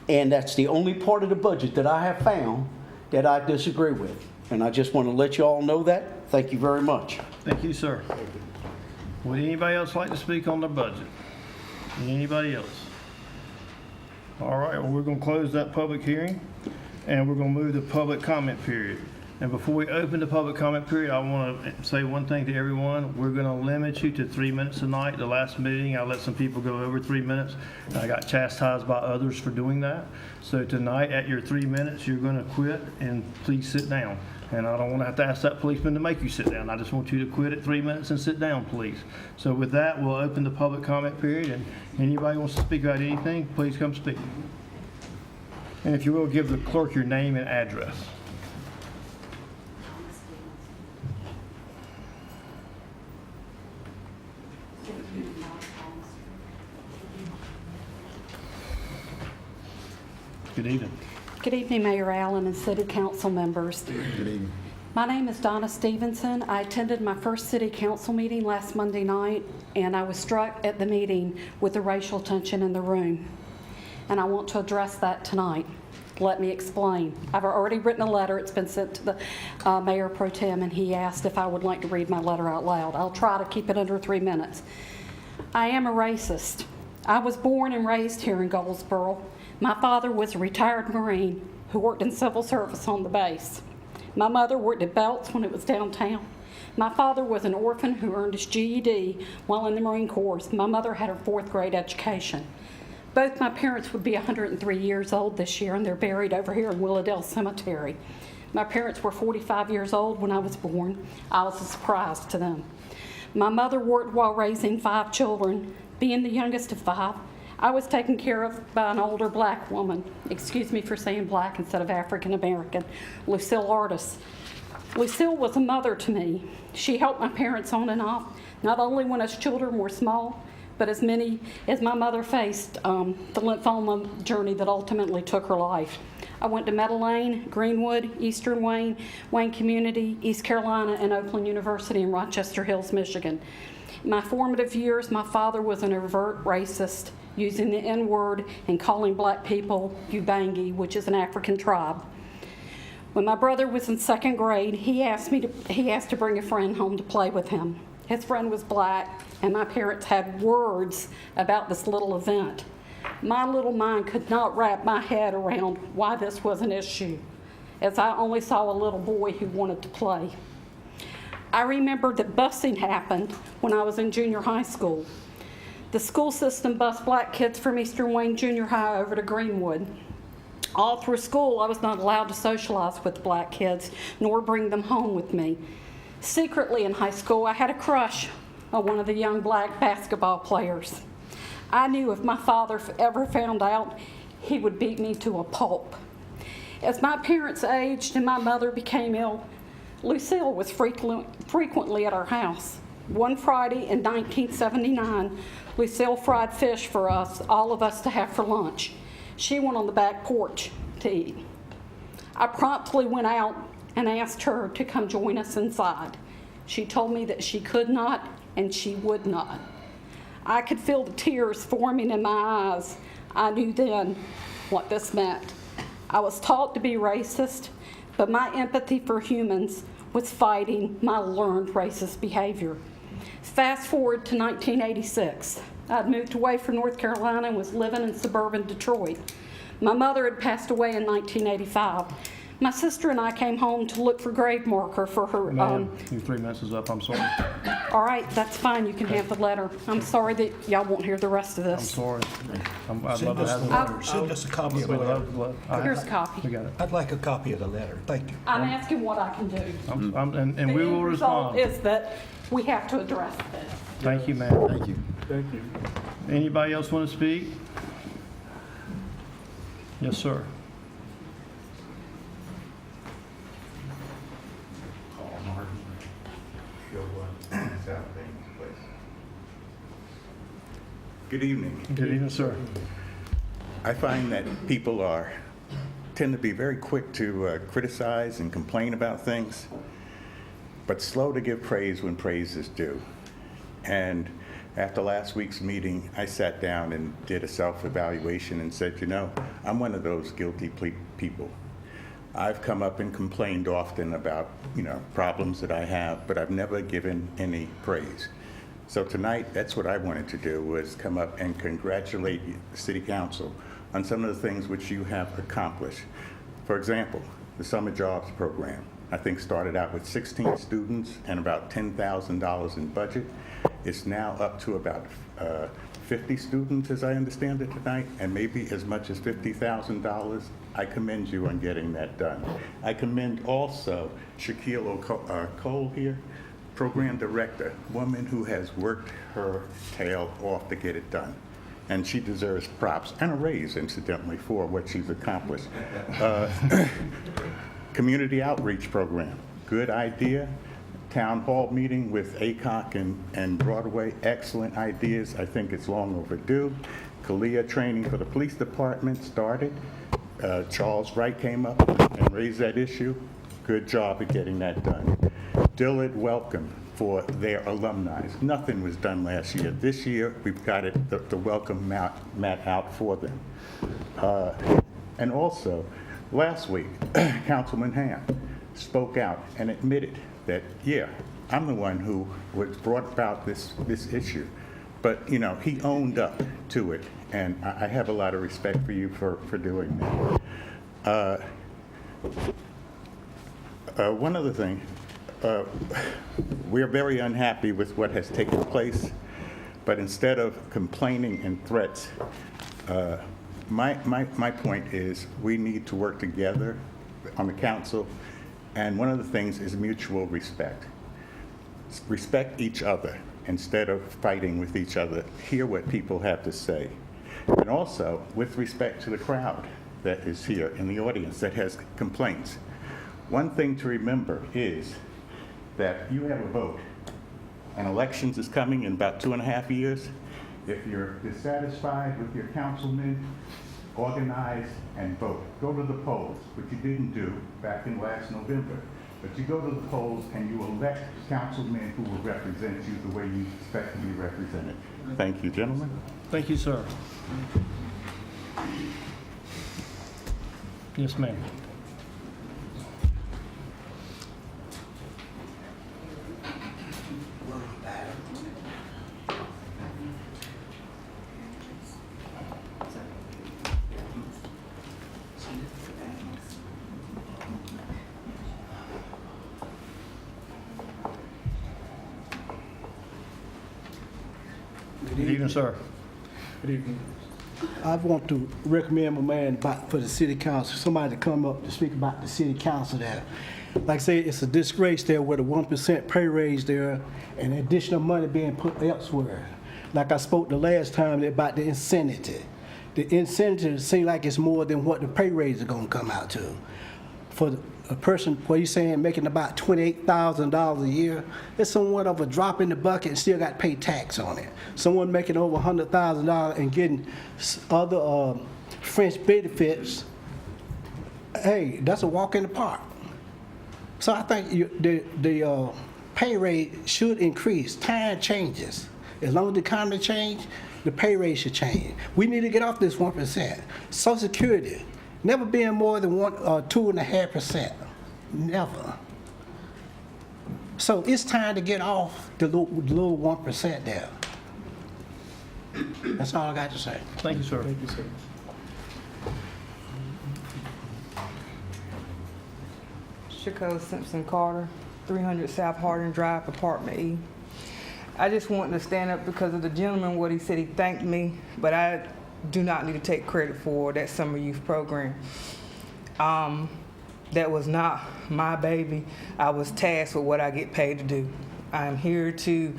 and that's the only part of the budget that I have found that I disagree with. And I just want to let you all know that. Thank you very much. Thank you, sir. Would anybody else like to speak on the budget? Anybody else? All right, well, we're going to close that public hearing, and we're going to move to public comment period. And before we open the public comment period, I want to say one thing to everyone. We're going to limit you to 3 minutes tonight. The last meeting, I let some people go over 3 minutes, and I got chastised by others for doing that. So tonight, at your 3 minutes, you're going to quit, and please sit down. And I don't want to have to ask that policeman to make you sit down. I just want you to quit at 3 minutes and sit down, please. So with that, we'll open the public comment period, and anybody wants to speak about anything, please come speak. And if you will, give the clerk your name and address. Good evening. Good evening, Mayor Allen and City Council members. Good evening. My name is Donna Stevenson. I attended my first City Council meeting last Monday night, and I was struck at the meeting with the racial tension in the room. And I want to address that tonight. Let me explain. I've already written a letter. It's been sent to the Mayor Pro Tem, and he asked if I would like to read my letter out loud. I'll try to keep it under 3 minutes. I am a racist. I was born and raised here in Goldsboro. My father was a retired Marine who worked in civil service on the base. My mother worked at Belts when it was downtown. My father was an orphan who earned his GED while in the Marine Corps. My mother had her 4th grade education. Both my parents would be 103 years old this year, and they're buried over here in Willowdale Cemetery. My parents were 45 years old when I was born. I was a surprise to them. My mother worked while raising 5 children. Being the youngest of 5, I was taken care of by an older black woman. Excuse me for saying black instead of African American, Lucille Artis. Lucille was a mother to me. She helped my parents on and off, not only when us children were small, but as many as my mother faced the lymphoma journey that ultimately took her life. I went to Meadow Lane, Greenwood, Eastern Wayne, Wayne Community, East Carolina, and Oakland University in Rochester Hills, Michigan. In my formative years, my father was an overt racist, using the N-word and calling black people Ubangi, which is an African tribe. When my brother was in 2nd grade, he asked to bring a friend home to play with him. His friend was black, and my parents had words about this little event. My little mind could not wrap my head around why this was an issue, as I only saw a little boy who wanted to play. I remember that busing happened when I was in junior high school. The school system bused black kids from Eastern Wayne Junior High over to Greenwood. All through school, I was not allowed to socialize with black kids, nor bring them home with me. Secretly in high school, I had a crush on one of the young black basketball players. I knew if my father ever found out, he would beat me to a pulp. As my parents aged and my mother became ill, Lucille was frequently at our house. One Friday in 1979, Lucille fried fish for us, all of us, to have for lunch. She went on the back porch to eat. I promptly went out and asked her to come join us inside. She told me that she could not and she would not. I could feel the tears forming in my eyes. I knew then what this meant. I was taught to be racist, but my empathy for humans was fighting my learned racist behavior. Fast forward to 1986. I'd moved away from North Carolina and was living in suburban Detroit. My mother had passed away in 1985. My sister and I came home to look for grave marker for her. Ma'am, your 3 minutes is up. I'm sorry. All right, that's fine. You can have the letter. I'm sorry that y'all won't hear the rest of I'm this. sorry. I'd love to have the letter. Send us a copy of the letter. Here's a copy. We got it. I'd like a copy of the letter. Thank you. I'm asking what I can do. And we will The end result respond. is that we have to address this. Thank you, ma'am. Thank you. Thank you. Anybody else want to speak? Yes, sir. Good evening. Good evening, sir. I find that people tend to be very quick to criticize and complain about things, but slow to give praise when praise is due. And after last week's meeting, I sat down and did a self-evaluation and said, you know, I'm one of those guilty people. I've come up and complained often about, problems that I have, but I've never given any praise. So tonight, that's what I wanted to do, was come up and congratulate the City Council on some of the things which you have accomplished. For example, the Summer Jobs Program, I think started out with 16 students and about $10,000 in budget. It's now up to about 50 students, as I understand it tonight, and maybe as much as $50,000. I commend you on getting that done. I commend also Shaquille Cole here, Program Director, woman who has worked her tail off to get it done. And she deserves props, and a raise, incidentally, for what she's accomplished. Community Outreach Program, good idea. Town Hall meeting with ACOC and Broadway, excellent ideas. I think it's long overdue. CALEA training for the police department started. Charles Wright came up and raised that issue. Good job at getting that done. Dillard Welcome for their alumni. Nothing was done last year. This year, we've got the welcome mat out for them. And also, last week, Councilman Ham spoke out and admitted that, yeah, I'm the one who brought about this issue. But, he owned up to it, and I have a lot of respect for you for doing that. One other thing, we are very unhappy with what has taken place, but instead of complaining and threats, my point is we need to work together on the council, and one of the things is mutual respect. Respect each other instead of fighting with each other. Hear what people have to say. And also, with respect to the crowd that is here in the audience that has complaints, one thing to remember is that you have a vote, and elections is coming in about 2.5 years. If you're dissatisfied with your councilmen, organize and vote. Go to the polls, which you didn't do back in last November. But you go to the polls and you elect councilmen who will represent you the way you expect to be represented. Thank you, gentlemen. Thank you, sir. Yes, ma'am. Good evening, sir. Good evening. I want to recommend my man for the city council, somebody to come up to speak about the city council there. Like I say, it's a disgrace there with a 1% pay raise there and additional money being put elsewhere. Like I spoke the last time about the incentive. The incentive seems like it's more than what the pay raise is going to come out to. For a person, what you saying, making about $28,000 a year, it's somewhat of a drop in the bucket and still got to pay tax on it. Someone making over $100,000 and getting other French benefits, hey, that's a walk in the park. So I think the pay rate should increase. Time changes. As long as the economy changes, the pay rate should change. We need to get off this 1%. Social Security, never being more than 2.5%. Never. So it's time to get off the little 1% there. That's all I got to say. Thank you, sir. Thank you, sir. Chico Simpson Carter, 300 South Harding Drive, Apartment E. I just wanted to stand up because of the gentleman, what he said, he thanked me, but I do not need to take credit for that summer youth program. That was not my baby. I was tasked with what I get paid to do. I'm here to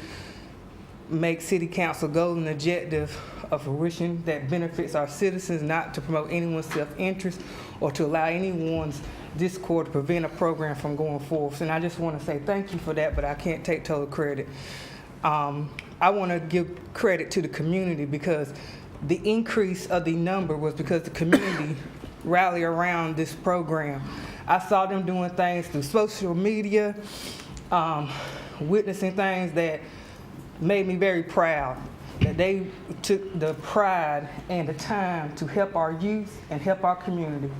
make city council goals and objective of fruition that benefits our citizens, not to promote anyone's self-interest or to allow anyone's discord to prevent a program from going forth. And I just want to say thank you for that, but I can't take total credit. I want to give credit to the community because the increase of the number was because the community rallied around this program. I saw them doing things through social media, witnessing things that made me very proud, that they took the pride and the time to help our youth and help our community.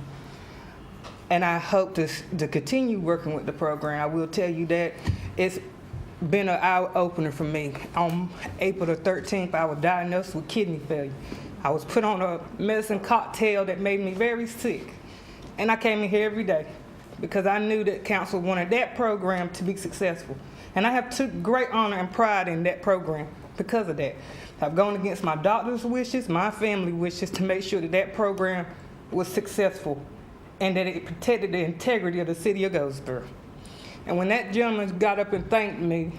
and I hope to continue working with the program. I will tell you that it's been an eye-opener for me. On April the 13th, I was diagnosed with kidney failure. I was put on a medicine cocktail that made me very sick. And I came in here every day because I knew that council wanted that program to be successful. And I have took great honor and pride in that program because of that. I've gone against my doctor's wishes, my family wishes, to make sure that that program was successful and that it protected the integrity of the city of Goldsboro. And when that gentleman got up and thanked me,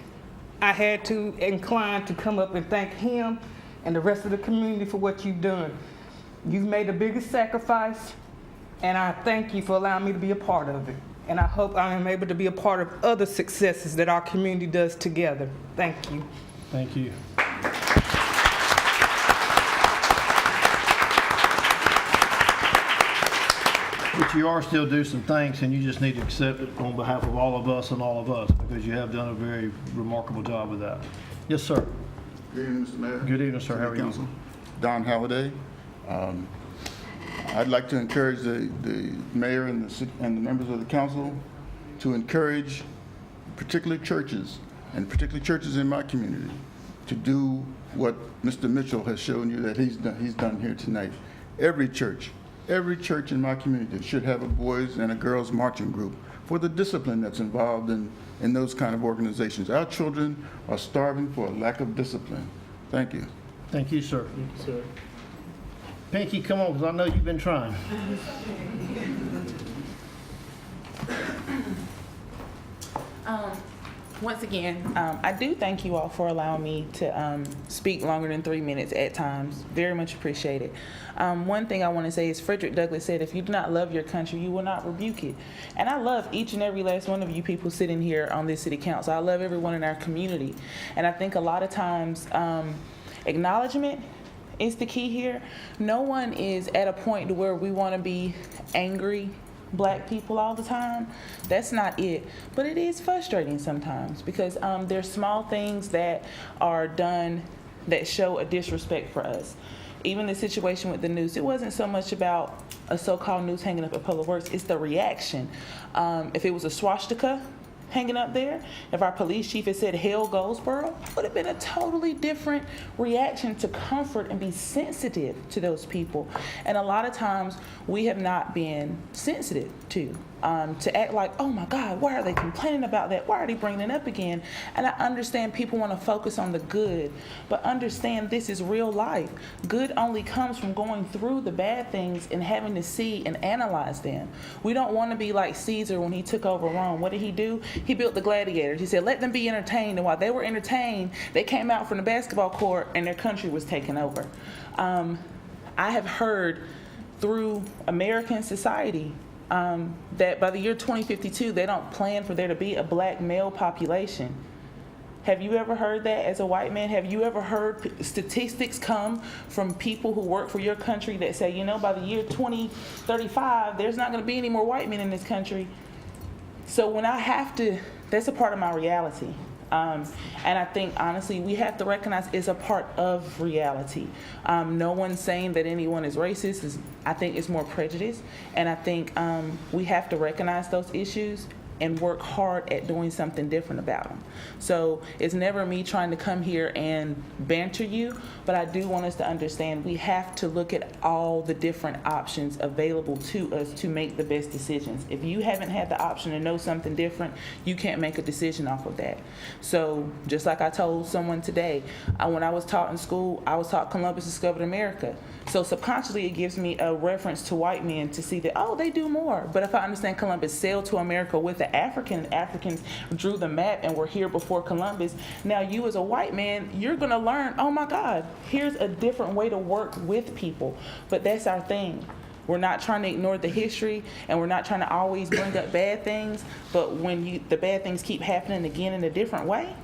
I had to incline to come up and thank him and the rest of the community for what you've done. You've made the biggest sacrifice, and I thank you for allowing me to be a part of it. And I hope I am able to be a part of other successes that our community does together. Thank you. Thank you. But you are still due some thanks, and you just need to accept it on behalf of all of us and all of us, because you have done a very remarkable job with that. Yes, sir. Good evening, Mr. Mayor. Good evening, sir. How are you? Council. Don Halliday. I'd like to encourage the mayor and the members of the council to encourage particularly churches, and particularly churches in my community, to do what Mr. Mitchell has shown you that he's done here tonight. Every church in my community should have a boys and a girls marching group for the discipline that's involved in those kind of organizations. Our children are starving for a lack of discipline. Thank you. Thank you, sir. Thank you, sir. Pinky, come on, because I know you've been trying. Once again, I do thank you all for allowing me to speak longer than 3 minutes at times. Very much appreciated. One thing I want to say is Frederick Douglass said, if you do not love your country, you will not rebuke it. And I love each and every last one of you people sitting here on this city council. I love everyone in our community. And I think a lot of times acknowledgement is the key here. No one is at a point to where we want to be angry Black people all the time. That's not it. But it is frustrating sometimes because there's small things that are done that show a disrespect for us. Even the situation with the noose, it wasn't so much about a so-called noose hanging up at Public Works, it's the reaction. If it was a swastika hanging up there, if our police chief had said "Hail Goldsboro," it would have been a totally different reaction to comfort and be sensitive to those people. And a lot of times we have not been sensitive to act like, oh my God, why are they complaining about that? Why are they bringing it up again? And I understand people want to focus on the good, but understand this is real life. Good only comes from going through the bad things and having to see and analyze them. We don't want to be like Caesar when he took over Rome. What did he do? He built the gladiators. He said, let them be entertained. And while they were entertained, they came out from the basketball court and their country was taken over. I have heard through American society that by the year 2052, they don't plan for there to be a Black male population. Have you ever heard that as a white man? Have you ever heard statistics come from people who work for your country that say, you know, by the year 2035, there's not going to be any more white men in this country? So when I have to, that's a part of my reality. And I think, honestly, we have to recognize it's a part of reality. No one's saying that anyone is racist. I think it's more prejudice. And I think we have to recognize those issues and work hard at doing something different about them. So it's never me trying to come here and banter you, but I do want us to understand we have to look at all the different options available to us to make the best decisions. If you haven't had the option to know something different, you can't make a decision off of that. So just like I told someone today, when I was taught in school, I was taught Columbus discovered America. So subconsciously it gives me a reference to white men to see that, oh, they do more. But if I understand Columbus sailed to America with the Africans drew the map and were here before Columbus, now you as a white man, you're gonna learn, oh my God, here's a different way to work with people. But that's our thing. We're not trying to ignore the history, and we're not trying to always bring up bad things, but when the bad things keep happening again in a different way,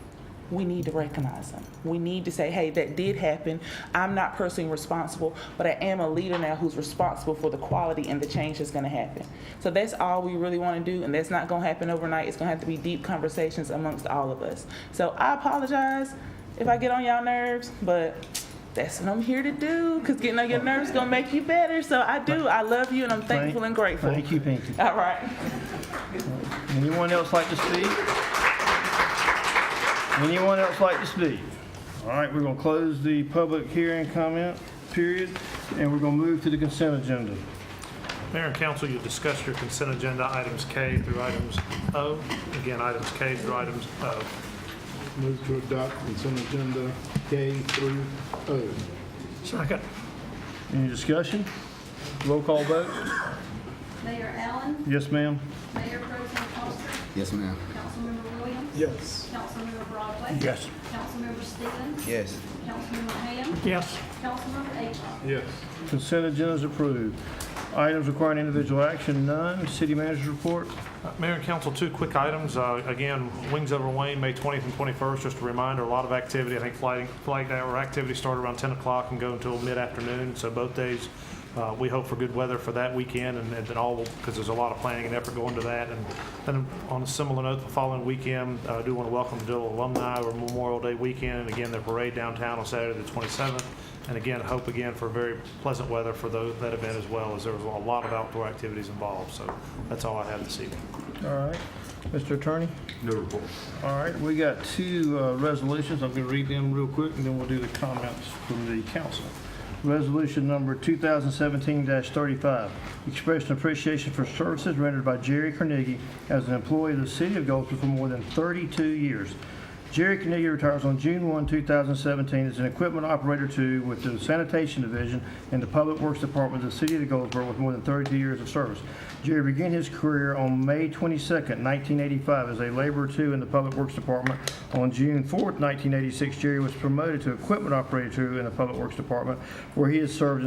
we need to recognize them. We need to say, hey, that did happen. I'm not personally responsible, but I am a leader now who's responsible for the quality and the change that's gonna happen. So that's all we really wanna do, and that's not gonna happen overnight. It's gonna have to be deep conversations amongst all of us. So I apologize if I get on y'all nerves, but That's what I'm here to do, because getting on your nerves is going to make you better. So I do. I love you, and I'm thankful and grateful. Thank you, Pinky. All right. Anyone else like to speak? Anyone else like to speak? All right, we're going to close the public hearing comment period, and we're going to move to the consent agenda. Mayor and council, you discussed your consent agenda items K through items O. Again, items K through items O. Move to adopt consent agenda K through O. Second. Any discussion? Roll call vote? Mayor Allen, Yes, ma'am. Mayor Pro Tem Foster, Yes, ma'am. Councilmember Williams. Yes. Councilmember Broadway. Yes. Councilmember Stevens. Yes. Councilmember Ham. Yes. Councilmember Aycock. Yes. Consent agenda is approved. Items requiring individual action, none. City manager's report. Mayor and council, two quick items. Again, Wings Over Wayne, May 20th and 21st. Just a reminder, a lot of activity. I think flag day or activity started around 10 o'clock and go until mid-afternoon. So both days, we hope for good weather for that weekend, and then all, because there's a lot of planning and effort going to that. And then on a similar note, the following weekend, I do want to welcome the Dill alumni or Memorial Day weekend. And again, their parade downtown on Saturday the 27th. And again, hope again for very pleasant weather for that event as well, as there was a lot of outdoor activities involved. So that's all I have this evening. All right. Mr. Attorney? No report. All right, we got two resolutions. I'm going to read them real quick, and then we'll do the comments from the council. Resolution number 2017-35, expression of appreciation for services rendered by Jerry Carnegie as an employee of the City of Goldsboro for more than 32 years. Jerry Carnegie retires on June 1, 2017 as an equipment operator 2 with the Sanitation Division and the Public Works Department of the City of Goldsboro with more than 32 years of service. Jerry began his career on May 22, 1985 as a laborer 2 in the Public Works Department. On June 4, 1986, Jerry was promoted to equipment operator 2 in the Public Works Department, where he has served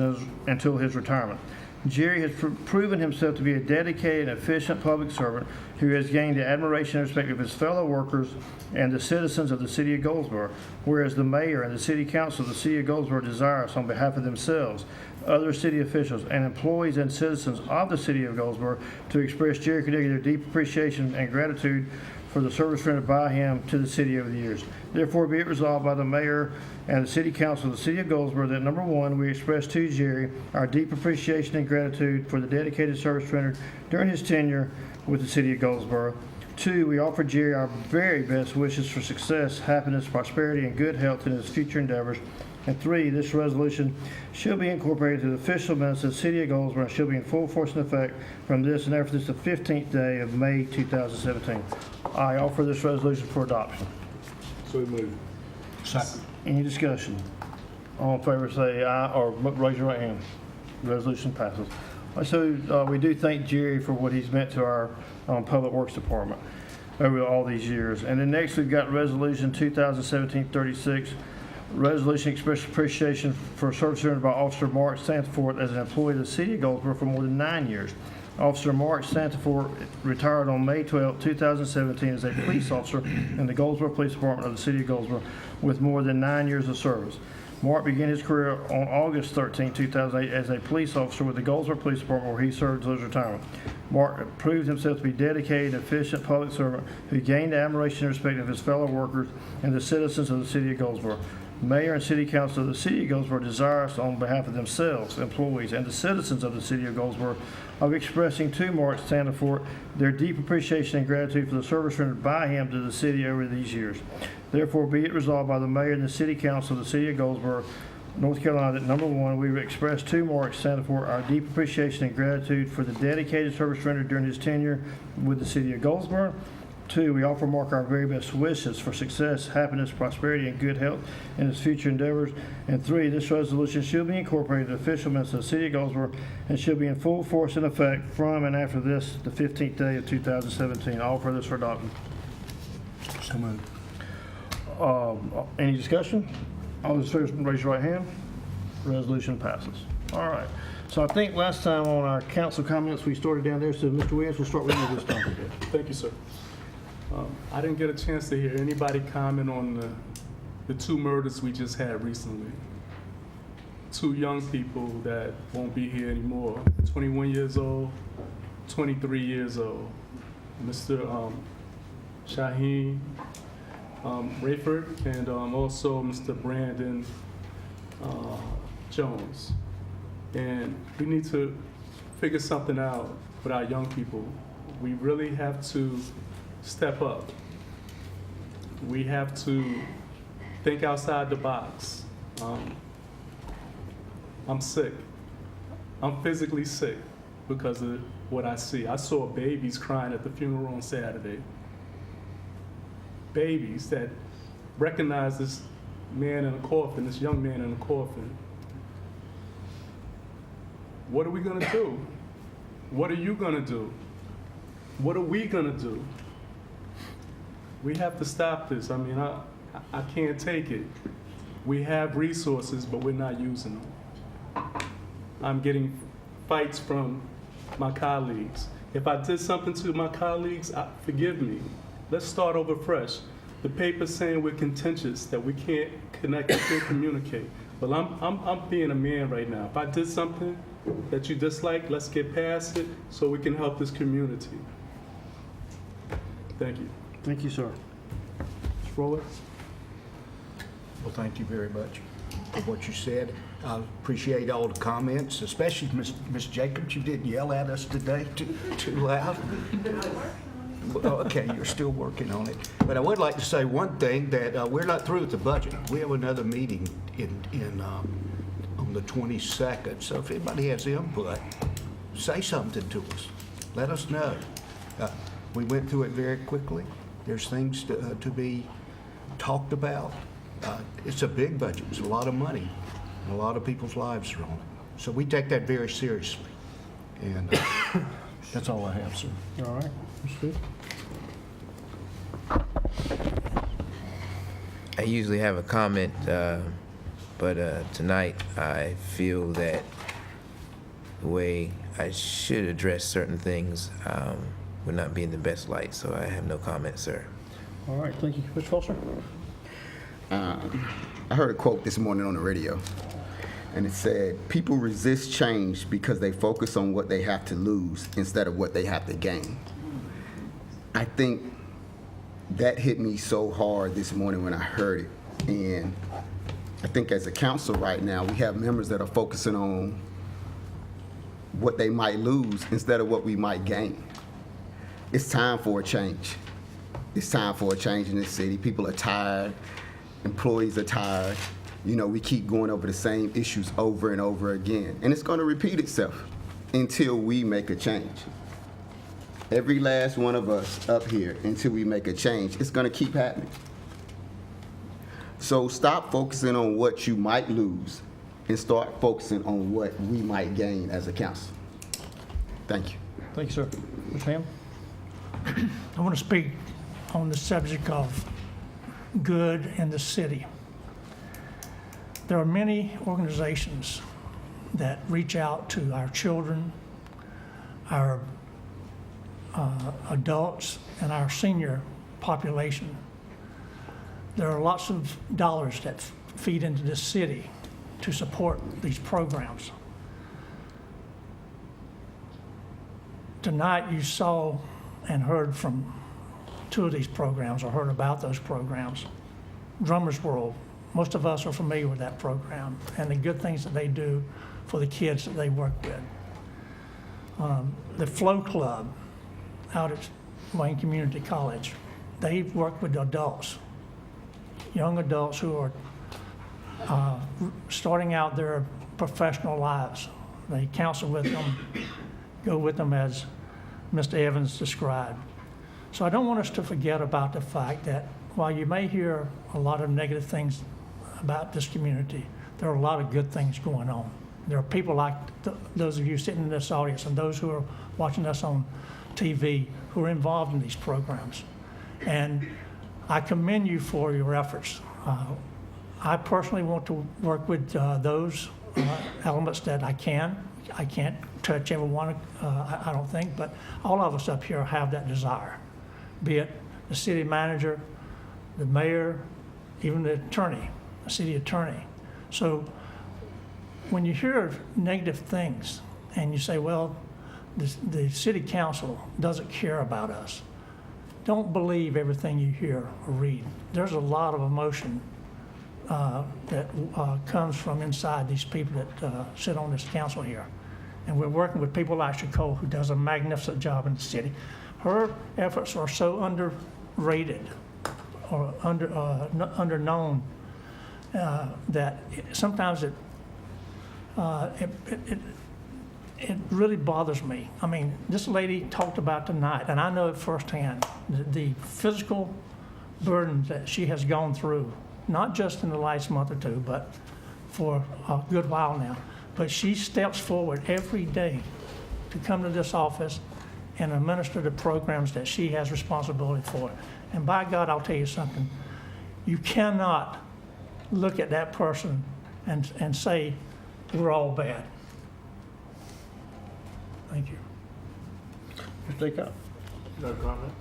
until his retirement. Jerry has proven himself to be a dedicated and efficient public servant who has gained the admiration and respect of his fellow workers and the citizens of the City of Goldsboro, whereas the mayor and the city council of the City of Goldsboro desires on behalf of themselves, other city officials, and employees and citizens of the City of Goldsboro to express Jerry Carnegie their deep appreciation and gratitude for the service rendered by him to the city over the years. Therefore, be it resolved by the mayor and the city council of the City of Goldsboro that, number one, we express to Jerry our deep appreciation and gratitude for the dedicated service rendered during his tenure with the City of Goldsboro. Two, we offer Jerry our very best wishes for success, happiness, prosperity, and good health in his future endeavors. And three, this resolution shall be incorporated to the official minutes of the City of Goldsboro and shall be in full force and effect from this and after this the 15th day of May 2017. I offer this resolution for adoption. So moved. Second. Any discussion? All in favor say aye or raise your right hand. Resolution passes. So we do thank Jerry for what he's meant to our Public Works Department over all these years. And then next we've got Resolution 2017-36. Resolution expresses appreciation for service rendered by Officer Mark Santafort as an employee of the City of Goldsboro for more than 9 years. Officer Mark Santafort retired on May 12, 2017 as a police officer in the Goldsboro Police Department of the City of Goldsboro with more than 9 years of service. Mark began his career on August 13, 2008 as a police officer with the Goldsboro Police Department where he served until his retirement. Mark proved himself to be dedicated and efficient public servant who gained the admiration and respect of his fellow workers and the citizens of the City of Goldsboro. Mayor and City Council of the City of Goldsboro desire us on behalf of themselves, employees, and the citizens of the City of Goldsboro of expressing to Mark Santafort their deep appreciation and gratitude for the service rendered by him to the city over these years. Therefore, be it resolved by the Mayor and the City Council of the City of Goldsboro, North Carolina, that number one, we express to Mark Santafort our deep appreciation and gratitude for the dedicated service rendered during his tenure with the City of Goldsboro. Two, we offer Mark our very best wishes for success, happiness, prosperity, and good health in his future endeavors. And three, this resolution shall be incorporated in the official minutes of the City of Goldsboro and shall be in full force and effect from and after this, the 15th day of 2017. I offer this for adoption. So moved. Any discussion? All those in favor, raise your right hand. Resolution passes. All right. So I think last time on our council comments, we started down there. So Mr. Williams, we'll start with you this time. Thank you, sir. I didn't get a chance to hear anybody comment on the two murders we just had recently. Two young people that won't be here anymore, 21 years old, 23 years old. Mr. Shaheen Rayford and also Mr. Brandon Jones. And we need to figure something out with our young people. We really have to step up. We have to think outside the box. I'm sick. I'm physically sick because of what I see. I saw babies crying at the funeral on Saturday. Babies that recognize this man in a coffin, this young man in a coffin. What are we gonna do? What are you gonna do? What are we gonna do? We have to stop this. I mean, I can't take it. We have resources, but we're not using them. I'm getting fights from my colleagues. If I did something to my colleagues, forgive me. Let's start over fresh. The paper's saying we're contentious, that we can't connect, we can't communicate. Well, I'm being a man right now. If I did something that you dislike, let's get past it so we can help this community. Thank you. Thank you, sir. Mr. Roller? Well, thank you very much for what you said. I appreciate all the comments, especially Ms. Jacobs. You didn't yell at us today too loud. Well, okay, you're still working on it. But I would like to say one thing, that we're not through with the budget. We have another meeting on the 22nd. So if anybody has input, say something to us. Let us know. We went through it very quickly. There's things to be talked about. It's a big budget. It's a lot of money. And a lot of people's lives are on it. So we take that very seriously. And that's all I have, sir. All right. Mr. I usually have a comment, but tonight I feel that the way I should address certain things would not be in the best light, so I have no comment, sir. All right. Thank you. Mr. Foster? I heard a quote this morning on the radio, and it said, people resist change because they focus on what they have to lose instead of what they have to gain. I think that hit me so hard this morning when I heard it. And I think as a council right now, we have members that are focusing on what they might lose instead of what we might gain. It's time for a change. It's time for a change in this city. People are tired. Employees are tired. You know, we keep going over the same issues over and over again. And it's going to repeat itself until we make a change. Every last one of us up here, until we make a change, it's going to keep happening. So stop focusing on what you might lose and start focusing on what we might gain as a council. Thank you. Thank you, sir. Mr. Ham? I want to speak on the subject of good in the city. There are many organizations that reach out to our children, our adults, and our senior population. There are lots of dollars that feed into this city to support these programs. Tonight you saw and heard from two of these programs, or heard about those programs. Drummers World, most of us are familiar with that program and the good things that they do for the kids that they work with. The Flow Club out at Wayne Community College, they work with adults, young adults who are starting out their professional lives. They counsel with them, go with them as Mr. Evans described. So I don't want us to forget about the fact that while you may hear a lot of negative things about this community, there are a lot of good things going on. There are people like those of you sitting in this audience and those who are watching us on TV who are involved in these programs. And I commend you for your efforts. I personally want to work with those elements that I can. I can't touch everyone, I don't think, but all of us up here have that desire, be it the city manager, the mayor, even the attorney, the city attorney. So when you hear negative things and you say, well, the city council doesn't care about us, don't believe everything you hear or read. There's a lot of emotion that comes from inside these people that sit on this council here. And we're working with people like Nicole, who does a magnificent job in the city. Her efforts are so underrated or underknown that sometimes it really bothers me. I mean, this lady talked about tonight, and I know it firsthand, the physical burden that she has gone through, not just in the last month or two, but for a good while now. But she steps forward every day to come to this office and administer the programs that she has responsibility for. And by God, I'll tell you something, you cannot look at that person and say, we're all bad. Thank you. Mr. Daycott? No comment.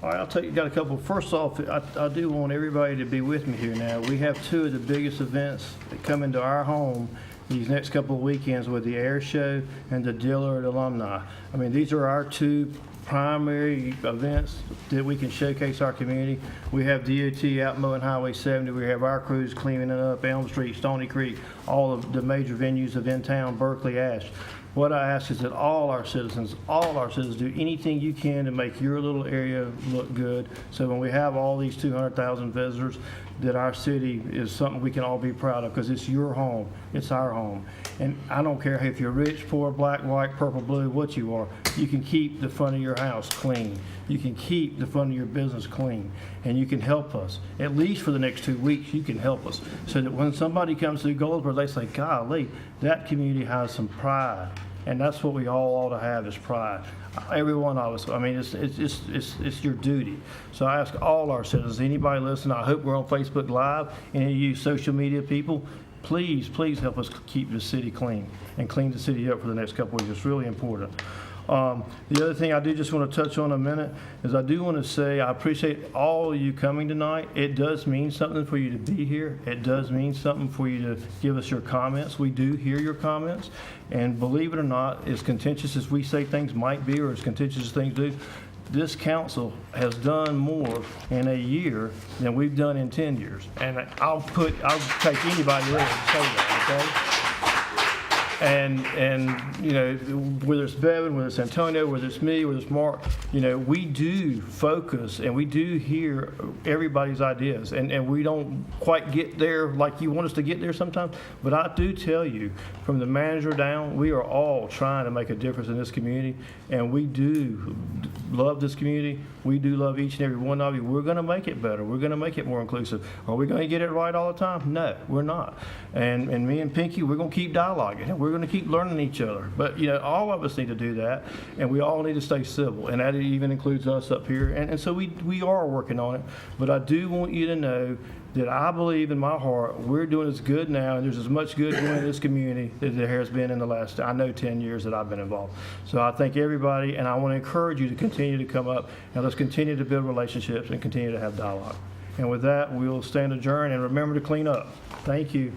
All right, I'll tell you, got a couple. First off, I do want everybody to be with me here now. We have two of the biggest events that come into our home these next couple of weekends with the Air Show and the Dillard Alumni. I mean, these are our two primary events that we can showcase our community. We have DOT out mowing Highway 70. We have our crews cleaning up Elm Street, Stony Creek, all of the major venues of in-town, Berkeley, Ash. What I ask is that all our citizens do anything you can to make your little area look good. So when we have all these 200,000 visitors, that our city is something we can all be proud of, because it's your home, it's our home. And I don't care if you're rich, poor, black, white, purple, blue, what you are, you can keep the front of your house clean. You can keep the front of your business clean, and you can help us. At least for the next 2 weeks, you can help us. So that when somebody comes to Goldsboro, they say, golly, that community has some pride. And that's what we all ought to have, is pride. Every one of us. I mean, it's your duty. So I ask all our citizens, anybody listening, I hope we're on Facebook Live, any of you social media people, please help us keep the city clean and clean the city up for the next couple of weeks. It's really important. The other thing I do just want to touch on a minute is I do want to say I appreciate all of you coming tonight. It does mean something for you to be here. It does mean something for you to give us your comments. We do hear your comments, and believe it or not, as contentious as we say things might be, or as contentious as things do, this council has done more in a year than we've done in 10 years. And I'll take anybody there and say that, okay? And you know, whether it's Bevan, whether it's Antonio, whether it's me, whether it's Mark, you know, we do focus and we do hear everybody's ideas, and we don't quite get there like you want us to get there sometimes, but I do tell you, from the manager down, we are all trying to make a difference in this community, and we do love this community. We do love each and every one of you. We're going to make it better. We're going to make it more inclusive. Are we going to get it right all the time? No, we're not. And me and Pinky, we're going to keep dialoguing. We're going to keep learning each other. But, you know, all of us need to do that, and we all need to stay civil, and that even includes us up here. And so we are working on it. But I do want you to know that I believe in my heart we're doing as good now, and there's as much good going in this community as there has been in the last, I know, 10 years that I've been involved. So I thank everybody, and I want to encourage you to continue to come up, and let's continue to build relationships and continue to have dialogue. And with that, we'll stand adjourned, and remember to clean up. Thank you.